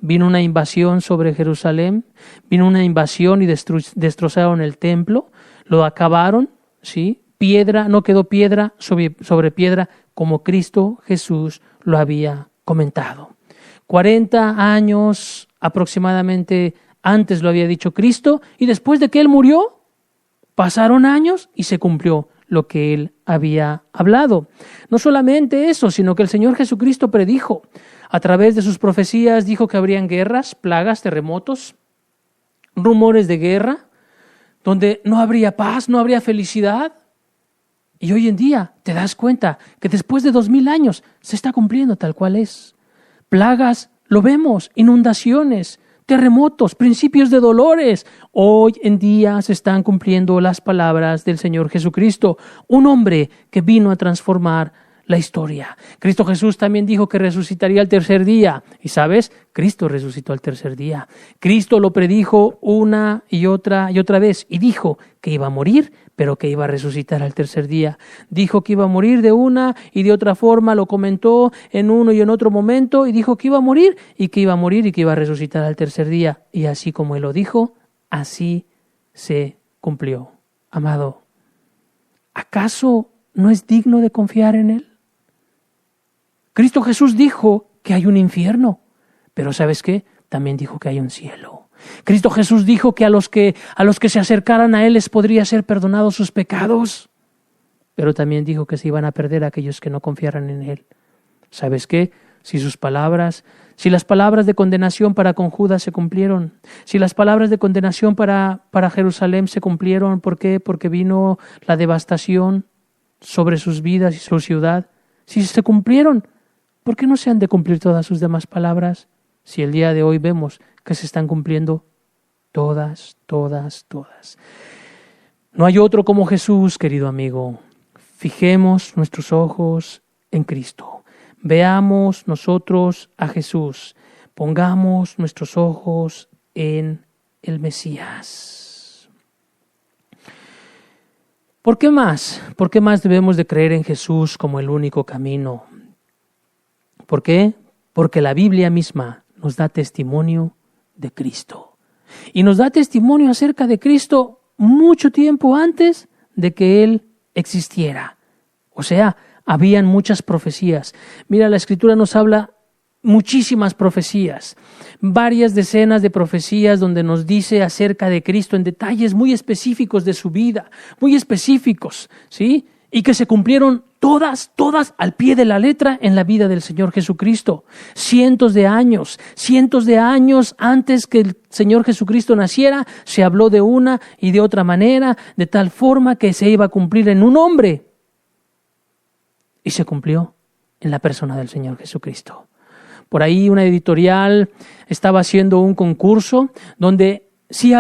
S1: Vino una invasión sobre Jerusalén, vino una invasión y destrozaron el templo, lo acabaron, ¿sí? Piedra, no quedó piedra sobre piedra como Cristo Jesús lo había comentado. 40 años aproximadamente antes lo había dicho Cristo y después de que Él murió, pasaron años y se cumplió lo que Él había hablado. No solamente eso, sino que el Señor Jesucristo predijo. A través de sus profecías dijo que habrían guerras, plagas, terremotos, rumores de guerra, donde no habría paz, no habría felicidad. Y hoy en día te das cuenta que después de 2000 años se está cumpliendo tal cual es. Plagas, lo vemos, inundaciones, terremotos, principios de dolores. Hoy en día se están cumpliendo las palabras del Señor Jesucristo, un hombre que vino a transformar la historia. Cristo Jesús también dijo que resucitaría al tercer día. Y ¿sabes? Cristo resucitó al tercer día. Cristo lo predijo una y otra vez y dijo que iba a morir, pero que iba a resucitar al tercer día. Dijo que iba a morir de una y de otra forma, lo comentó en uno y en otro momento y dijo que iba a morir y que iba a morir y que iba a resucitar al tercer día. Y así como Él lo dijo, así se cumplió. Amado, ¿acaso no es digno de confiar en Él? Cristo Jesús dijo que hay un infierno, pero ¿sabes qué? También dijo que hay un cielo. Cristo Jesús dijo que a los que se acercaran a Él les podría ser perdonados sus pecados, pero también dijo que se iban a perder aquellos que no confiaran en Él. ¿Sabes qué? Si las palabras de condenación para con Judas se cumplieron, si las palabras de condenación para Jerusalén se cumplieron, ¿por qué? Porque vino la devastación sobre sus vidas y su ciudad. Si se cumplieron, ¿por qué no se han de cumplir todas sus demás palabras? Si el día de hoy vemos que se están cumpliendo todas. No hay otro como Jesús, querido amigo. Fijemos nuestros ojos en Cristo. Veamos nosotros a Jesús. Pongamos nuestros ojos en el Mesías. ¿Por qué más? ¿Por qué más debemos de creer en Jesús como el único camino? ¿Por qué? Porque la Biblia misma nos da testimonio de Cristo. Y nos da testimonio acerca de Cristo mucho tiempo antes de que Él existiera. O sea, habían muchas profecías. Mira, la Escritura nos habla muchísimas profecías, varias decenas de profecías donde nos dice acerca de Cristo en detalles muy específicos de su vida, muy específicos, ¿sí? Y que se cumplieron todas al pie de la letra en la vida del Señor Jesucristo. Cientos de años antes que el Señor Jesucristo naciera, se habló de una y de otra manera, de tal forma que se iba a cumplir en un hombre. Y se cumplió en la persona del Señor Jesucristo. Por ahí una editorial estaba haciendo un concurso donde si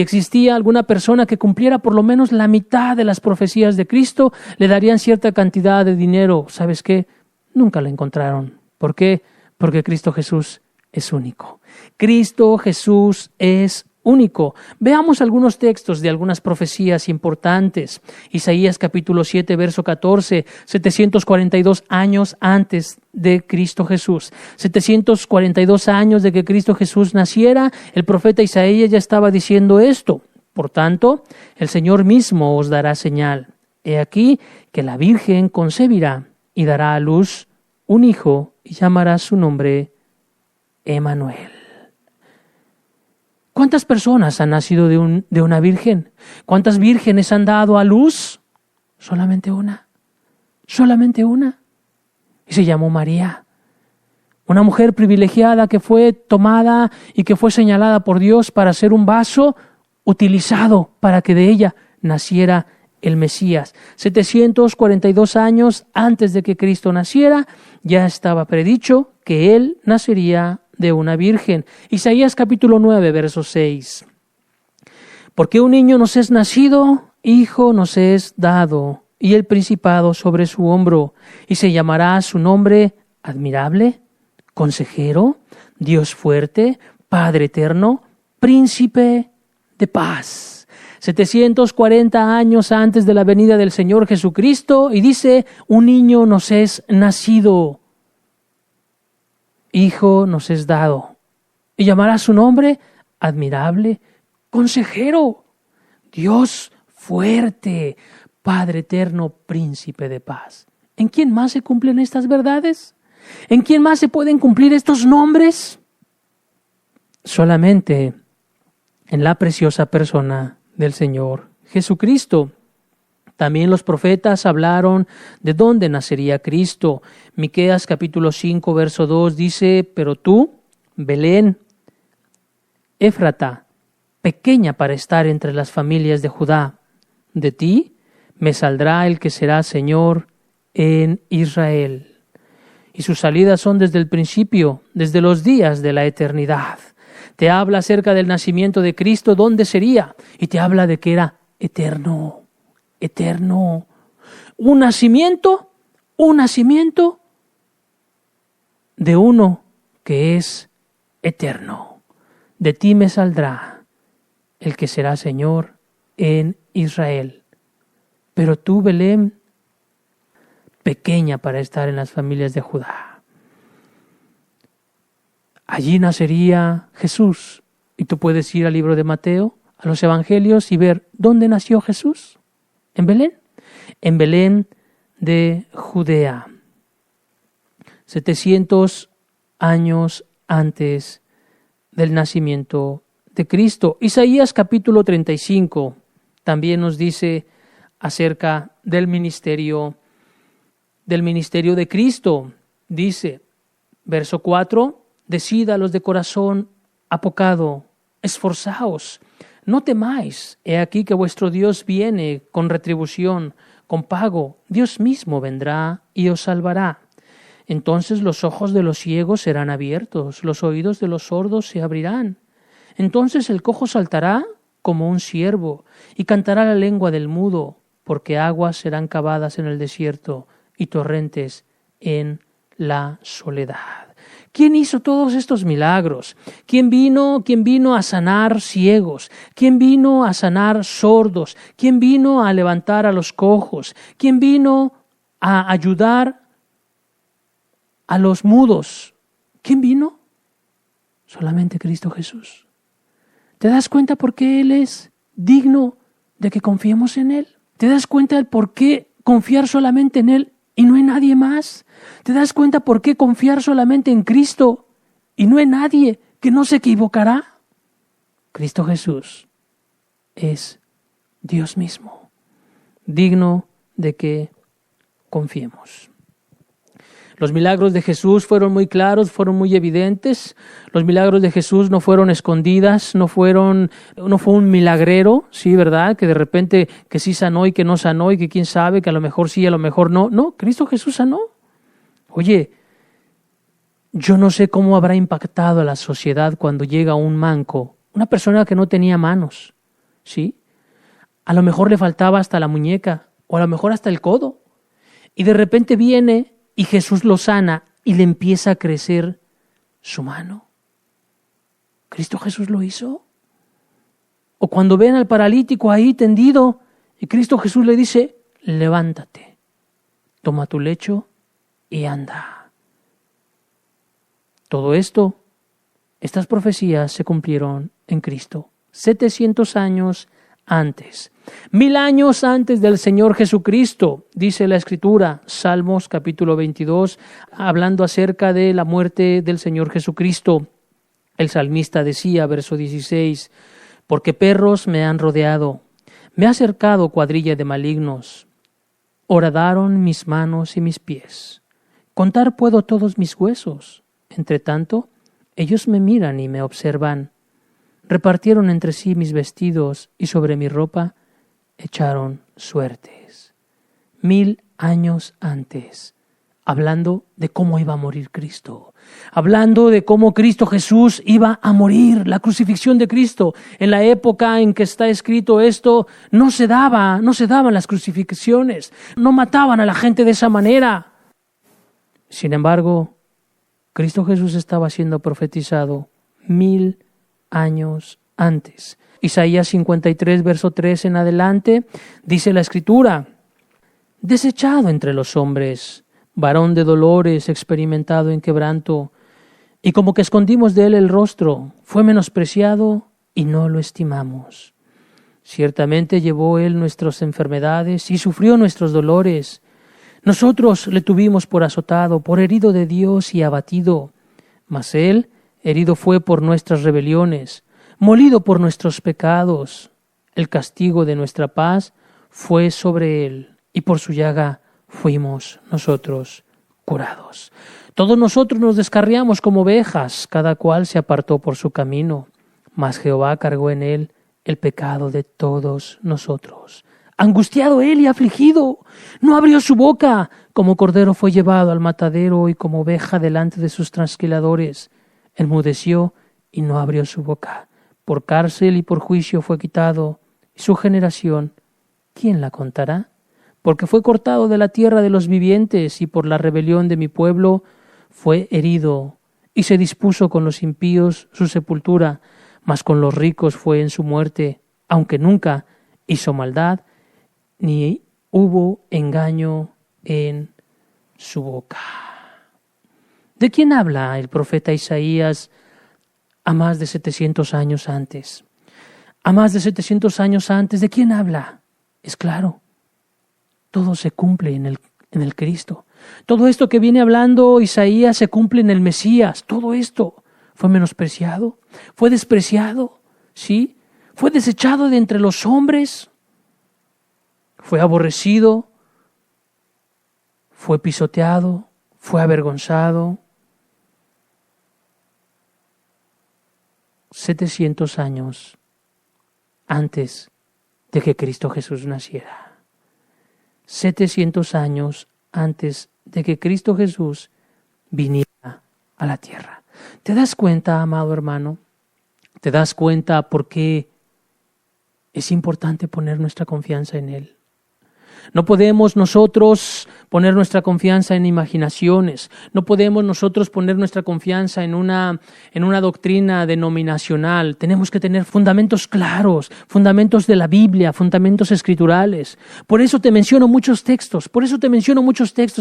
S1: existía alguna persona que cumpliera por lo menos la mitad de las profecías de Cristo, le darían cierta cantidad de dinero. ¿Sabes qué? Nunca la encontraron. ¿Por qué? Porque Cristo Jesús es único. Cristo Jesús es único. Veamos algunos textos de algunas profecías importantes. Isaías capítulo 7, verso 14, 742 años antes de Cristo Jesús. 742 años de que Cristo Jesús naciera, el profeta Isaías ya estaba diciendo esto. Por tanto, el Señor mismo os dará señal. He aquí que la Virgen concebirá y dará a luz un hijo y llamará su nombre Emmanuel. ¿Cuántas personas han nacido de una virgen? ¿Cuántas vírgenes han dado a luz? Solamente una. Solamente una. Y se llamó María. Una mujer privilegiada que fue tomada y que fue señalada por Dios para ser un vaso utilizado para que de ella naciera el Mesías. 742 años antes de que Cristo naciera, ya estaba predicho que Él nacería de una virgen. Isaías capítulo 9, verso 6. Porque un niño nos es nacido, hijo nos es dado, y el principado sobre su hombro, y se llamará su nombre admirable, consejero, Dios fuerte, Padre eterno, príncipe de paz. 740 años antes de la venida del Señor Jesucristo, y dice, un niño nos es nacido, hijo nos es dado, y llamará su nombre admirable, consejero, Dios fuerte, Padre eterno, príncipe de paz. ¿En quién más se cumplen estas verdades? ¿En quién más se pueden cumplir estos nombres? Solamente en la preciosa persona del Señor Jesucristo. También los profetas hablaron de dónde nacería Cristo. Miqueas capítulo 5, verso 2 dice, pero tú, Belén, Éfrata, pequeña para estar entre las familias de Judá, de ti me saldrá el que será Señor en Israel. Y sus salidas son desde el principio, desde los días de la eternidad. Te habla acerca del nacimiento de Cristo, dónde sería, y te habla de que era eterno. Eterno. Un nacimiento de uno que es eterno. De ti me saldrá el que será Señor en Israel. Pero tú, Belén, pequeña para estar en las familias de Judá. Allí nacería Jesús. Y tú puedes ir al libro de Mateo, a los evangelios y ver dónde nació Jesús. ¿En Belén? En Belén de Judea. 700 años antes del nacimiento de Cristo. Isaías capítulo 35 también nos dice acerca del ministerio de Cristo. Dice, verso 4, decid a los de corazón apocado, esforzaos, no temáis, he aquí que vuestro Dios viene con retribución, con pago, Dios mismo vendrá y os salvará. Entonces los ojos de los ciegos serán abiertos, los oídos de los sordos se abrirán. Entonces el cojo saltará como un ciervo y cantará la lengua del mudo, porque aguas serán cavadas en el desierto y torrentes en la soledad. ¿Quién hizo todos estos milagros? ¿Quién vino a sanar ciegos? ¿Quién vino a sanar sordos? ¿Quién vino a levantar a los cojos? ¿Quién vino a ayudar a los mudos? ¿Quién vino? Solamente Cristo Jesús. ¿Te das cuenta por qué Él es digno de que confiemos en Él? ¿Te das cuenta del por qué confiar solamente en Él y no en nadie más? ¿Te das cuenta por qué confiar solamente en Cristo y no en nadie que no se equivocará? Cristo Jesús es Dios mismo, digno de que confiemos. Los milagros de Jesús fueron muy claros, fueron muy evidentes. Los milagros de Jesús no fueron escondidas, no fue un milagrero, sí, ¿verdad? Que de repente que sí sanó y que no sanó y que quién sabe, que a lo mejor sí, a lo mejor no. No, Cristo Jesús sanó. Oye, yo no sé cómo habrá impactado a la sociedad cuando llega un manco, una persona que no tenía manos, ¿sí? A lo mejor le faltaba hasta la muñeca o a lo mejor hasta el codo. Y de repente viene y Jesús lo sana y le empieza a crecer su mano. ¿Cristo Jesús lo hizo? O cuando ven al paralítico ahí tendido y Cristo Jesús le dice, levántate, toma tu lecho y anda. Todo esto, estas profecías se cumplieron en Cristo 700 años antes. 1000 años antes del Señor Jesucristo, dice la Escritura, Salmos capítulo 22, hablando acerca de la muerte del Señor Jesucristo. El salmista decía, verso 16, porque perros me han rodeado, me ha cercado cuadrilla de malignos, horadaron mis manos y mis pies. Contar puedo todos mis huesos, entre tanto, ellos me miran y me observan. Repartieron entre sí mis vestidos y sobre mi ropa echaron suertes. 1000 años antes, hablando de cómo iba a morir Cristo, hablando de cómo Cristo Jesús iba a morir, la crucifixión de Cristo. En la época en que está escrito esto, no se daban las crucifixiones, no mataban a la gente de esa manera. Sin embargo, Cristo Jesús estaba siendo profetizado 1000 años antes. Isaías 53, verso 3 en adelante, dice la Escritura, desechado entre los hombres, varón de dolores, experimentado en quebranto, y como que escondimos de él el rostro, fue menospreciado y no lo estimamos. Ciertamente llevó él nuestras enfermedades y sufrió nuestros dolores. Nosotros le tuvimos por azotado, por herido de Dios y abatido, mas él herido fue por nuestras rebeliones, molido por nuestros pecados. El castigo de nuestra paz fue sobre él, y por su llaga fuimos nosotros curados. Todos nosotros nos descarriamos como ovejas, cada cual se apartó por su camino, mas Jehová cargó en él el pecado de todos nosotros. Angustiado él y afligido, no abrió su boca, como cordero fue llevado al matadero y como oveja delante de sus trasquiladores. Enmudeció y no abrió su boca. Por cárcel y por juicio fue quitado. Y su generación, ¿quién la contará? Porque fue cortado de la tierra de los vivientes y por la rebelión de mi pueblo fue herido. Y se dispuso con los impíos su sepultura, mas con los ricos fue en su muerte, aunque nunca hizo maldad, ni hubo engaño en su boca. ¿De quién habla el profeta Isaías a más de 700 años antes? A más de 700 años antes, ¿de quién habla? Es claro, todo se cumple en el Cristo. Todo esto que viene hablando Isaías se cumple en el Mesías. Todo esto fue menospreciado, fue despreciado, ¿sí? Fue desechado de entre los hombres, fue aborrecido, fue pisoteado, fue avergonzado. 700 años antes de que Cristo Jesús naciera. 700 años antes de que Cristo Jesús viniera a la tierra. ¿Te das cuenta, amado hermano? ¿Te das cuenta por qué es importante poner nuestra confianza en Él? No podemos nosotros poner nuestra confianza en imaginaciones. No podemos nosotros poner nuestra confianza en una doctrina denominacional. Tenemos que tener fundamentos claros, fundamentos de la Biblia, fundamentos escriturales. Por eso te menciono muchos textos.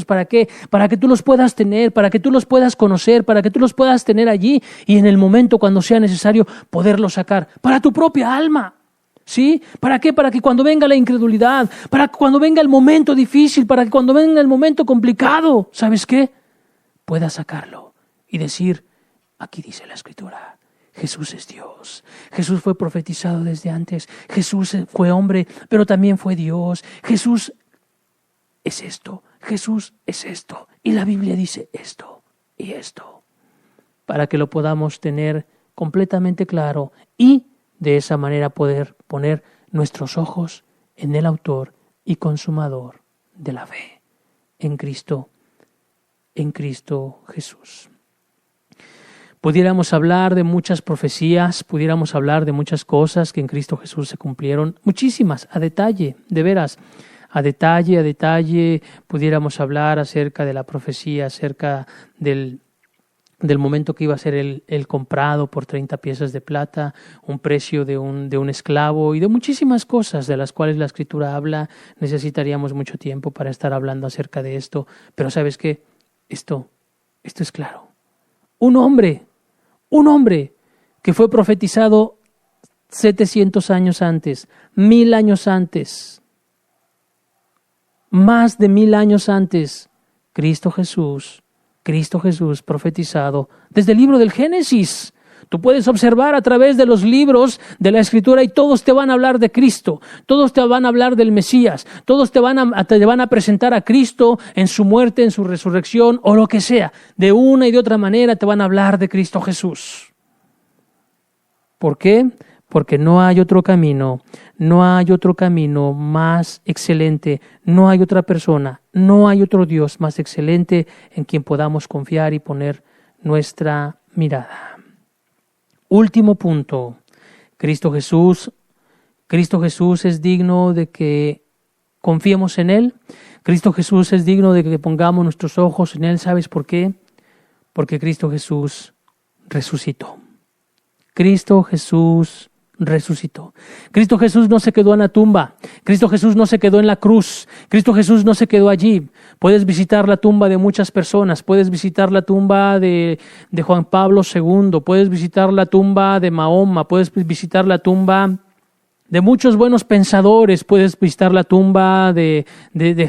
S1: ¿Para qué? Para que tú los puedas tener, para que tú los puedas conocer, para que tú los puedas tener allí y en el momento cuando sea necesario poderlos sacar para tu propia alma. ¿Sí? ¿Para qué? Para que cuando venga la incredulidad, para que cuando venga el momento difícil, para que cuando venga el momento complicado, ¿sabes qué? Puedas sacarlo y decir, aquí dice la Escritura, Jesús es Dios. Jesús fue profetizado desde antes. Jesús fue hombre, pero también fue Dios. Jesús es esto. Jesús es esto. Y la Biblia dice esto y esto. Para que lo podamos tener completamente claro y de esa manera poder poner nuestros ojos en el autor y consumador de la fe, en Cristo Jesús. Pudiéramos hablar de muchas profecías, pudiéramos hablar de muchas cosas que en Cristo Jesús se cumplieron, muchísimas, a detalle, de veras, a detalle, pudiéramos hablar acerca de la profecía, acerca del del momento que iba a ser el comprado por 30 piezas de plata, un precio de un esclavo y de muchísimas cosas de las cuales la Escritura habla. Necesitaríamos mucho tiempo para estar hablando acerca de esto, pero ¿sabes qué? Esto es claro. Un hombre que fue profetizado 700 años antes, 1000 años antes, más de 1000 años antes, Cristo Jesús profetizado desde el libro del Génesis. Tú puedes observar a través de los libros de la Escritura y todos te van a hablar de Cristo, todos te van a hablar del Mesías, todos te van a presentar a Cristo en su muerte, en su resurrección o lo que sea. De una y de otra manera te van a hablar de Cristo Jesús. ¿Por qué? Porque no hay otro camino más excelente, no hay otra persona, no hay otro Dios más excelente en quien podamos confiar y poner nuestra mirada. Último punto, Cristo Jesús es digno de que confiemos en Él. Cristo Jesús es digno de que pongamos nuestros ojos en Él. ¿Sabes por qué? Porque Cristo Jesús resucitó. Cristo Jesús resucitó. Cristo Jesús no se quedó en la tumba. Cristo Jesús no se quedó en la cruz. Cristo Jesús no se quedó allí. Puedes visitar la tumba de muchas personas. Puedes visitar la tumba de Juan Pablo II. Puedes visitar la tumba de Mahoma. Puedes visitar la tumba de muchos buenos pensadores. Puedes visitar la tumba de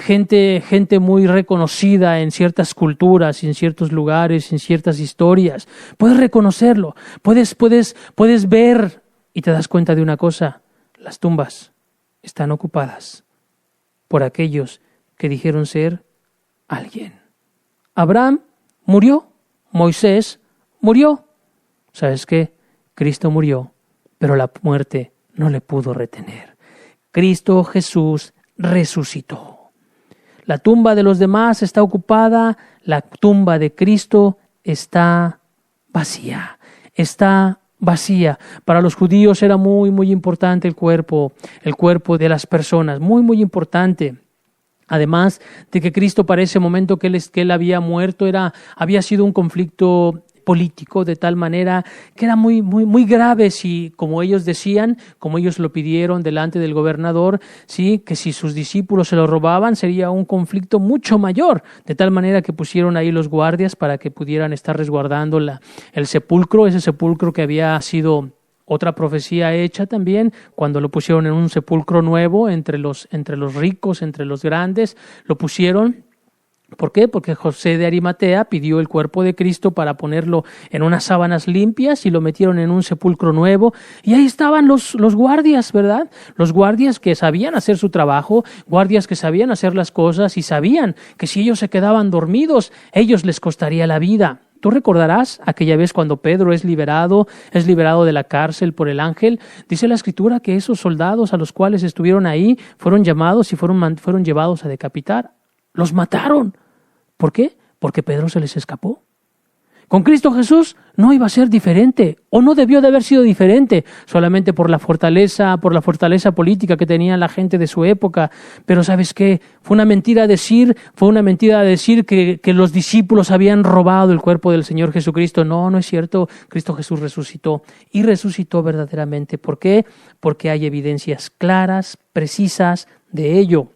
S1: gente muy reconocida en ciertas culturas, en ciertos lugares, en ciertas historias. Puedes reconocerlo. Puedes ver y te das cuenta de una cosa: las tumbas están ocupadas por aquellos que dijeron ser alguien. Abraham murió, Moisés murió. ¿Sabes qué? Cristo murió, pero la muerte no le pudo retener. Cristo Jesús resucitó. La tumba de los demás está ocupada, la tumba de Cristo está vacía. Está vacía. Para los judíos era muy, muy importante el cuerpo de las personas, muy, muy importante. Además de que Cristo, para ese momento que él había muerto, había sido un conflicto político de tal manera que era muy, muy, muy grave, si, como ellos decían, como ellos lo pidieron delante del gobernador, sí, que si sus discípulos se lo robaban sería un conflicto mucho mayor, de tal manera que pusieron ahí los guardias para que pudieran estar resguardando el sepulcro, ese sepulcro que había sido otra profecía hecha también, cuando lo pusieron en un sepulcro nuevo entre los ricos, entre los grandes, lo pusieron. ¿Por qué? Porque José de Arimatea pidió el cuerpo de Cristo para ponerlo en unas sábanas limpias y lo metieron en un sepulcro nuevo. Y ahí estaban los guardias, ¿verdad? Los guardias que sabían hacer su trabajo, guardias que sabían hacer las cosas y sabían que si ellos se quedaban dormidos, ellos les costaría la vida. Tú recordarás aquella vez cuando Pedro es liberado de la cárcel por el ángel. Dice la Escritura que esos soldados a los cuales estuvieron ahí fueron llamados y fueron llevados a decapitar. Los mataron. ¿Por qué? Porque Pedro se les escapó. Con Cristo Jesús no iba a ser diferente, o no debió de haber sido diferente, solamente por la fortaleza política que tenía la gente de su época. Pero ¿sabes qué? Fue una mentira decir que los discípulos habían robado el cuerpo del Señor Jesucristo. No, no es cierto. Cristo Jesús resucitó, y resucitó verdaderamente. ¿Por qué? Porque hay evidencias claras, precisas de ello.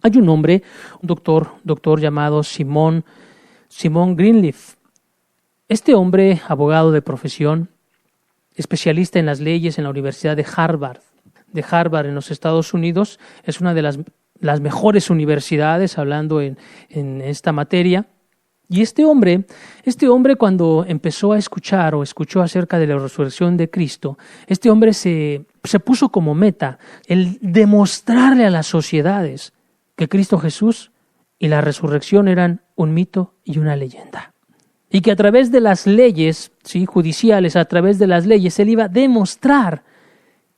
S1: Hay un hombre, un doctor llamado Simon Greenleaf. Este hombre, abogado de profesión, especialista en las leyes en la Universidad de Harvard en los Estados Unidos, es una de las mejores universidades hablando en esta materia. Y este hombre cuando empezó a escuchar o escuchó acerca de la resurrección de Cristo, este hombre se puso como meta el demostrarle a las sociedades que Cristo Jesús y la resurrección eran un mito y una leyenda. Y que a través de las leyes, ¿sí?, judiciales, a través de las leyes, él iba a demostrar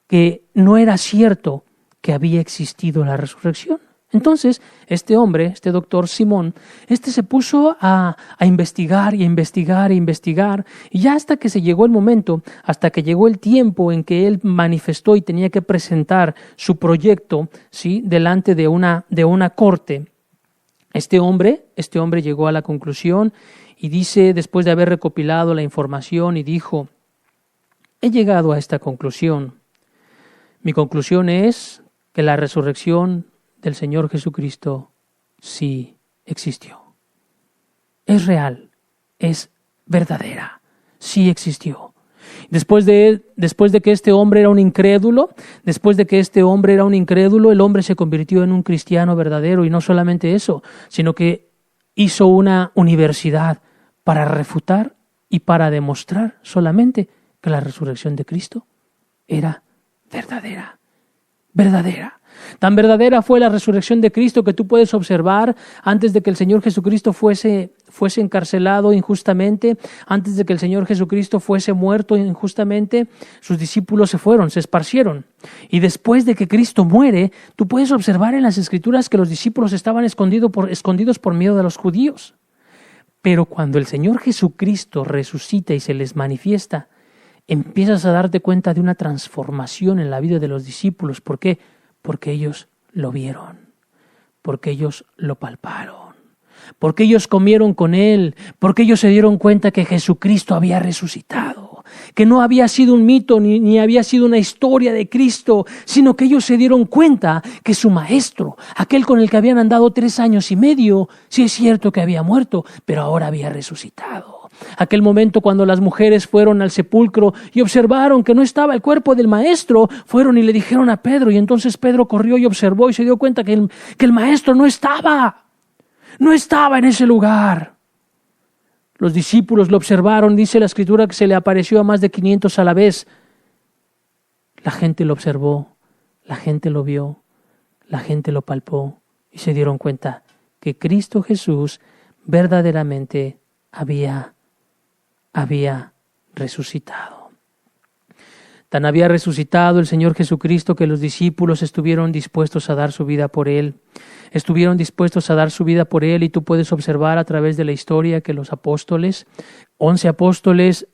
S1: que no era cierto que había existido la resurrección. Entonces, este hombre, este doctor Simón, se puso a investigar y a investigar e investigar, y ya hasta que llegó el tiempo en que él manifestó y tenía que presentar su proyecto, ¿sí?, delante de una corte. Este hombre llegó a la conclusión y dice, después de haber recopilado la información, y dijo, he llegado a esta conclusión. Mi conclusión es que la resurrección del Señor Jesucristo sí existió. Es real, es verdadera, sí existió. Después de que este hombre era un incrédulo, el hombre se convirtió en un cristiano verdadero, y no solamente eso, sino que hizo una universidad para refutar y para demostrar solamente que la resurrección de Cristo era verdadera. Tan verdadera fue la resurrección de Cristo que tú puedes observar antes de que el Señor Jesucristo fuese encarcelado injustamente, antes de que el Señor Jesucristo fuese muerto injustamente, sus discípulos se esparcieron. Y después de que Cristo muere, tú puedes observar en las Escrituras que los discípulos estaban escondidos por miedo de los judíos. Pero cuando el Señor Jesucristo resucita y se les manifiesta, empiezas a darte cuenta de una transformación en la vida de los discípulos. ¿Por qué? Porque ellos lo vieron, porque ellos lo palparon, porque ellos comieron con Él, porque ellos se dieron cuenta que Jesucristo había resucitado, que no había sido un mito ni había sido una historia de Cristo, sino que ellos se dieron cuenta que su maestro, aquel con el que habían andado 3 años y medio, sí es cierto que había muerto, pero ahora había resucitado. Aquel momento cuando las mujeres fueron al sepulcro y observaron que no estaba el cuerpo del maestro, fueron y le dijeron a Pedro, y entonces Pedro corrió y observó y se dio cuenta que el maestro no estaba en ese lugar. Los discípulos lo observaron, dice la Escritura que se le apareció a más de 500 a la vez. La gente lo observó, la gente lo vio, la gente lo palpó y se dieron cuenta que Cristo Jesús verdaderamente había resucitado. Tan había resucitado el Señor Jesucristo que los discípulos estuvieron dispuestos a dar su vida por Él. Y tú puedes observar a través de la historia que los apóstoles, 11 apóstoles,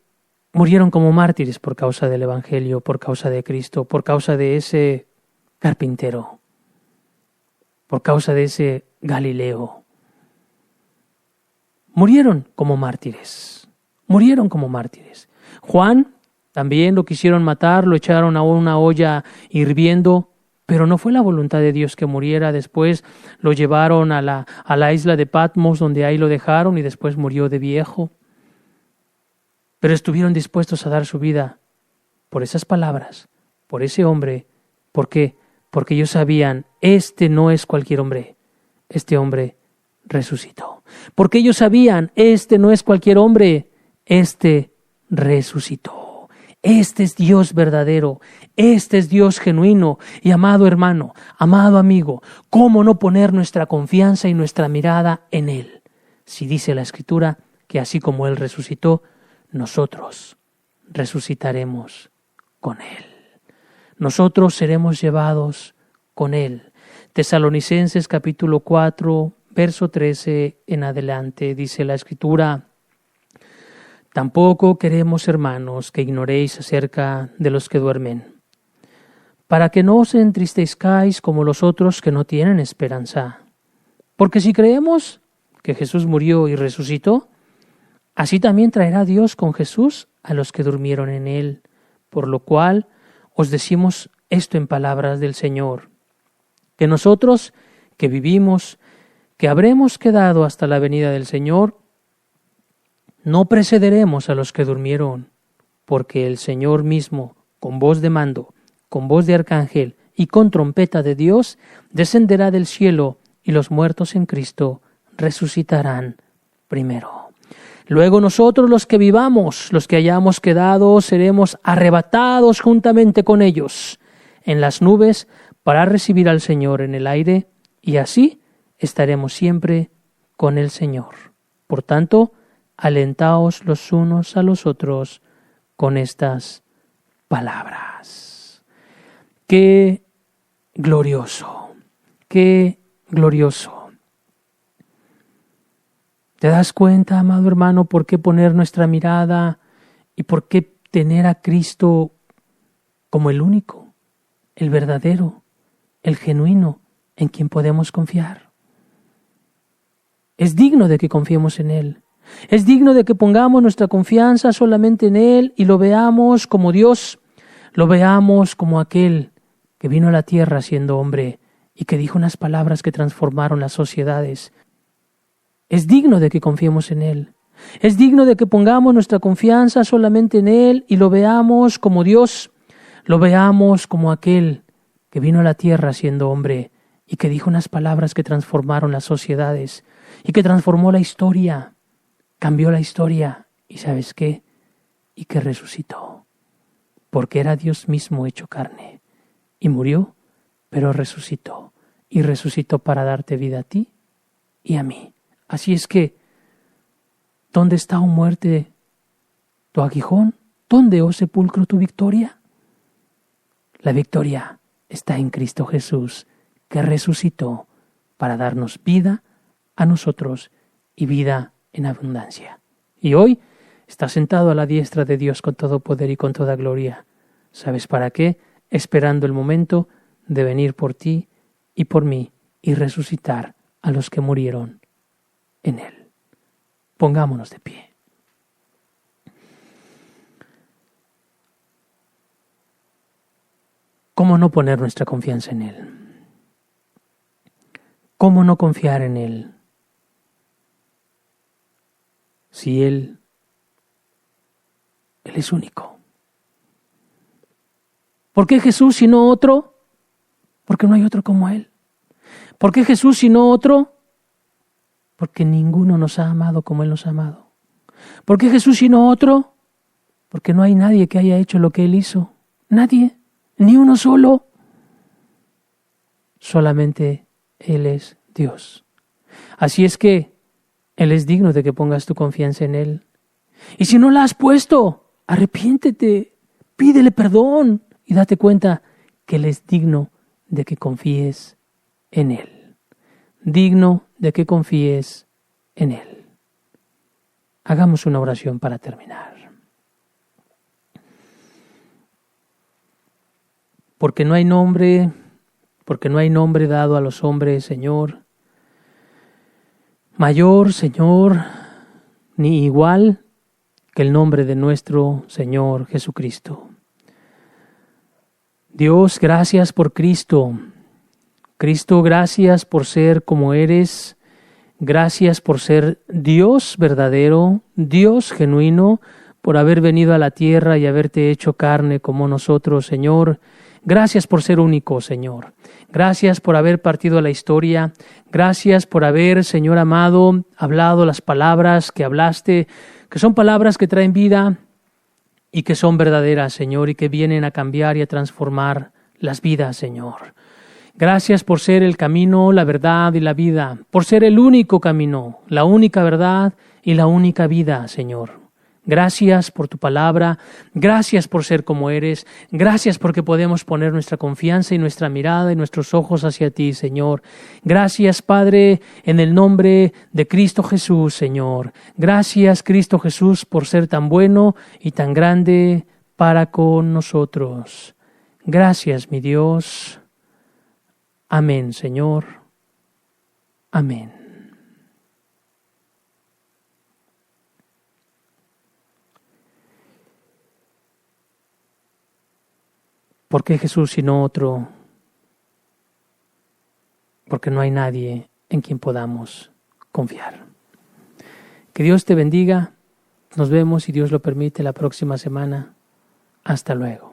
S1: murieron como mártires por causa del Evangelio, por causa de Cristo, por causa de ese carpintero, por causa de ese Galileo. Murieron como mártires. Juan también lo quisieron matar, lo echaron a una olla hirviendo, pero no fue la voluntad de Dios que muriera. Después lo llevaron a la isla de Patmos, donde ahí lo dejaron, y después murió de viejo. Pero estuvieron dispuestos a dar su vida por esas palabras, por ese hombre. ¿Por qué? Porque ellos sabían, este no es cualquier hombre, este hombre resucitó. Porque ellos sabían, este no es cualquier hombre, este resucitó. Este es Dios verdadero, este es Dios genuino. Y amado hermano, amado amigo, ¿cómo no poner nuestra confianza y nuestra mirada en Él? Si dice la Escritura que así como Él resucitó, nosotros resucitaremos con Él. Nosotros seremos llevados con Él. Tesalonicenses capítulo 4, verso 13 en adelante, dice la Escritura: tampoco queremos, hermanos, que ignoréis acerca de los que duermen, para que no os entristezcáis como los otros que no tienen esperanza. Porque si creemos que Jesús murió y resucitó, así también traerá Dios con Jesús a los que durmieron en Él. Por lo cual os decimos esto en palabras del Señor, que nosotros que vivimos, que habremos quedado hasta la venida del Señor, no precederemos a los que durmieron, porque el Señor mismo, con voz de mando, con voz de arcángel y con trompeta de Dios, descenderá del cielo, y los muertos en Cristo resucitarán primero. Luego nosotros los que vivamos, los que hayamos quedado, seremos arrebatados juntamente con ellos en las nubes para recibir al Señor en el aire, y así estaremos siempre con el Señor. Por tanto, alentaos los unos a los otros con estas palabras. ¡Qué glorioso! ¡Qué glorioso! ¿Te das cuenta, amado hermano, por qué poner nuestra mirada y por qué tener a Cristo como el único, el verdadero, el genuino, en quien podemos confiar? Es digno de que confiemos en Él. Es digno de que pongamos nuestra confianza solamente en Él y lo veamos como Dios, lo veamos como aquel que vino a la tierra siendo hombre y que dijo unas palabras que transformaron las sociedades. Es digno de que confiemos en Él. Es digno de que pongamos nuestra confianza solamente en Él y lo veamos como Dios, lo veamos como aquel que vino a la tierra siendo hombre y que dijo unas palabras que transformaron las sociedades y que transformó la historia, cambió la historia. ¿Y sabes qué? Y que resucitó, porque era Dios mismo hecho carne y murió, pero resucitó y resucitó para darte vida a ti y a mí. Así es que, ¿dónde está, oh muerte, tu aguijón? ¿Dónde, oh sepulcro, tu victoria? La victoria está en Cristo Jesús, que resucitó para darnos vida a nosotros y vida en abundancia. Y hoy está sentado a la diestra de Dios con todo poder y con toda gloria. ¿Sabes para qué? Esperando el momento de venir por ti y por mí y resucitar a los que murieron en Él. Pongámonos de pie. ¿Cómo no poner nuestra confianza en Él? ¿Cómo no confiar en Él? Si Él es único. ¿Por qué Jesús y no otro? Porque no hay otro como Él. ¿Por qué Jesús y no otro? Porque ninguno nos ha amado como Él nos ha amado. ¿Por qué Jesús y no otro? Porque no hay nadie que haya hecho lo que Él hizo. Nadie, ni uno solo. Solamente Él es Dios. Así es que Él es digno de que pongas tu confianza en Él. Y si no la has puesto, arrepiéntete, pídele perdón y date cuenta que Él es digno de que confíes en Él. Digno de que confíes en Él. Hagamos una oración para terminar. Porque no hay nombre dado a los hombres, Señor, mayor, Señor, ni igual que el nombre de nuestro Señor Jesucristo. Dios, gracias por Cristo. Cristo, gracias por ser como eres. Gracias por ser Dios verdadero, Dios genuino, por haber venido a la tierra y haberte hecho carne como nosotros, Señor. Gracias por ser único, Señor. Gracias por haber partido a la historia. Gracias por haber, Señor amado, hablado las palabras que hablaste, que son palabras que traen vida y que son verdaderas, Señor, y que vienen a cambiar y a transformar las vidas, Señor. Gracias por ser el camino, la verdad y la vida, por ser el único camino, la única verdad y la única vida, Señor. Gracias por tu palabra, gracias por ser como eres, gracias porque podemos poner nuestra confianza y nuestra mirada y nuestros ojos hacia ti, Señor. Gracias, Padre, en el nombre de Cristo Jesús, Señor. Gracias, Cristo Jesús, por ser tan bueno y tan grande para con nosotros. Gracias, mi Dios. Amén, Señor. Amén. ¿Por qué Jesús y no otro? Porque no hay nadie en quien podamos confiar. Que Dios te bendiga. Nos vemos, si Dios lo permite, la próxima semana. Hasta luego.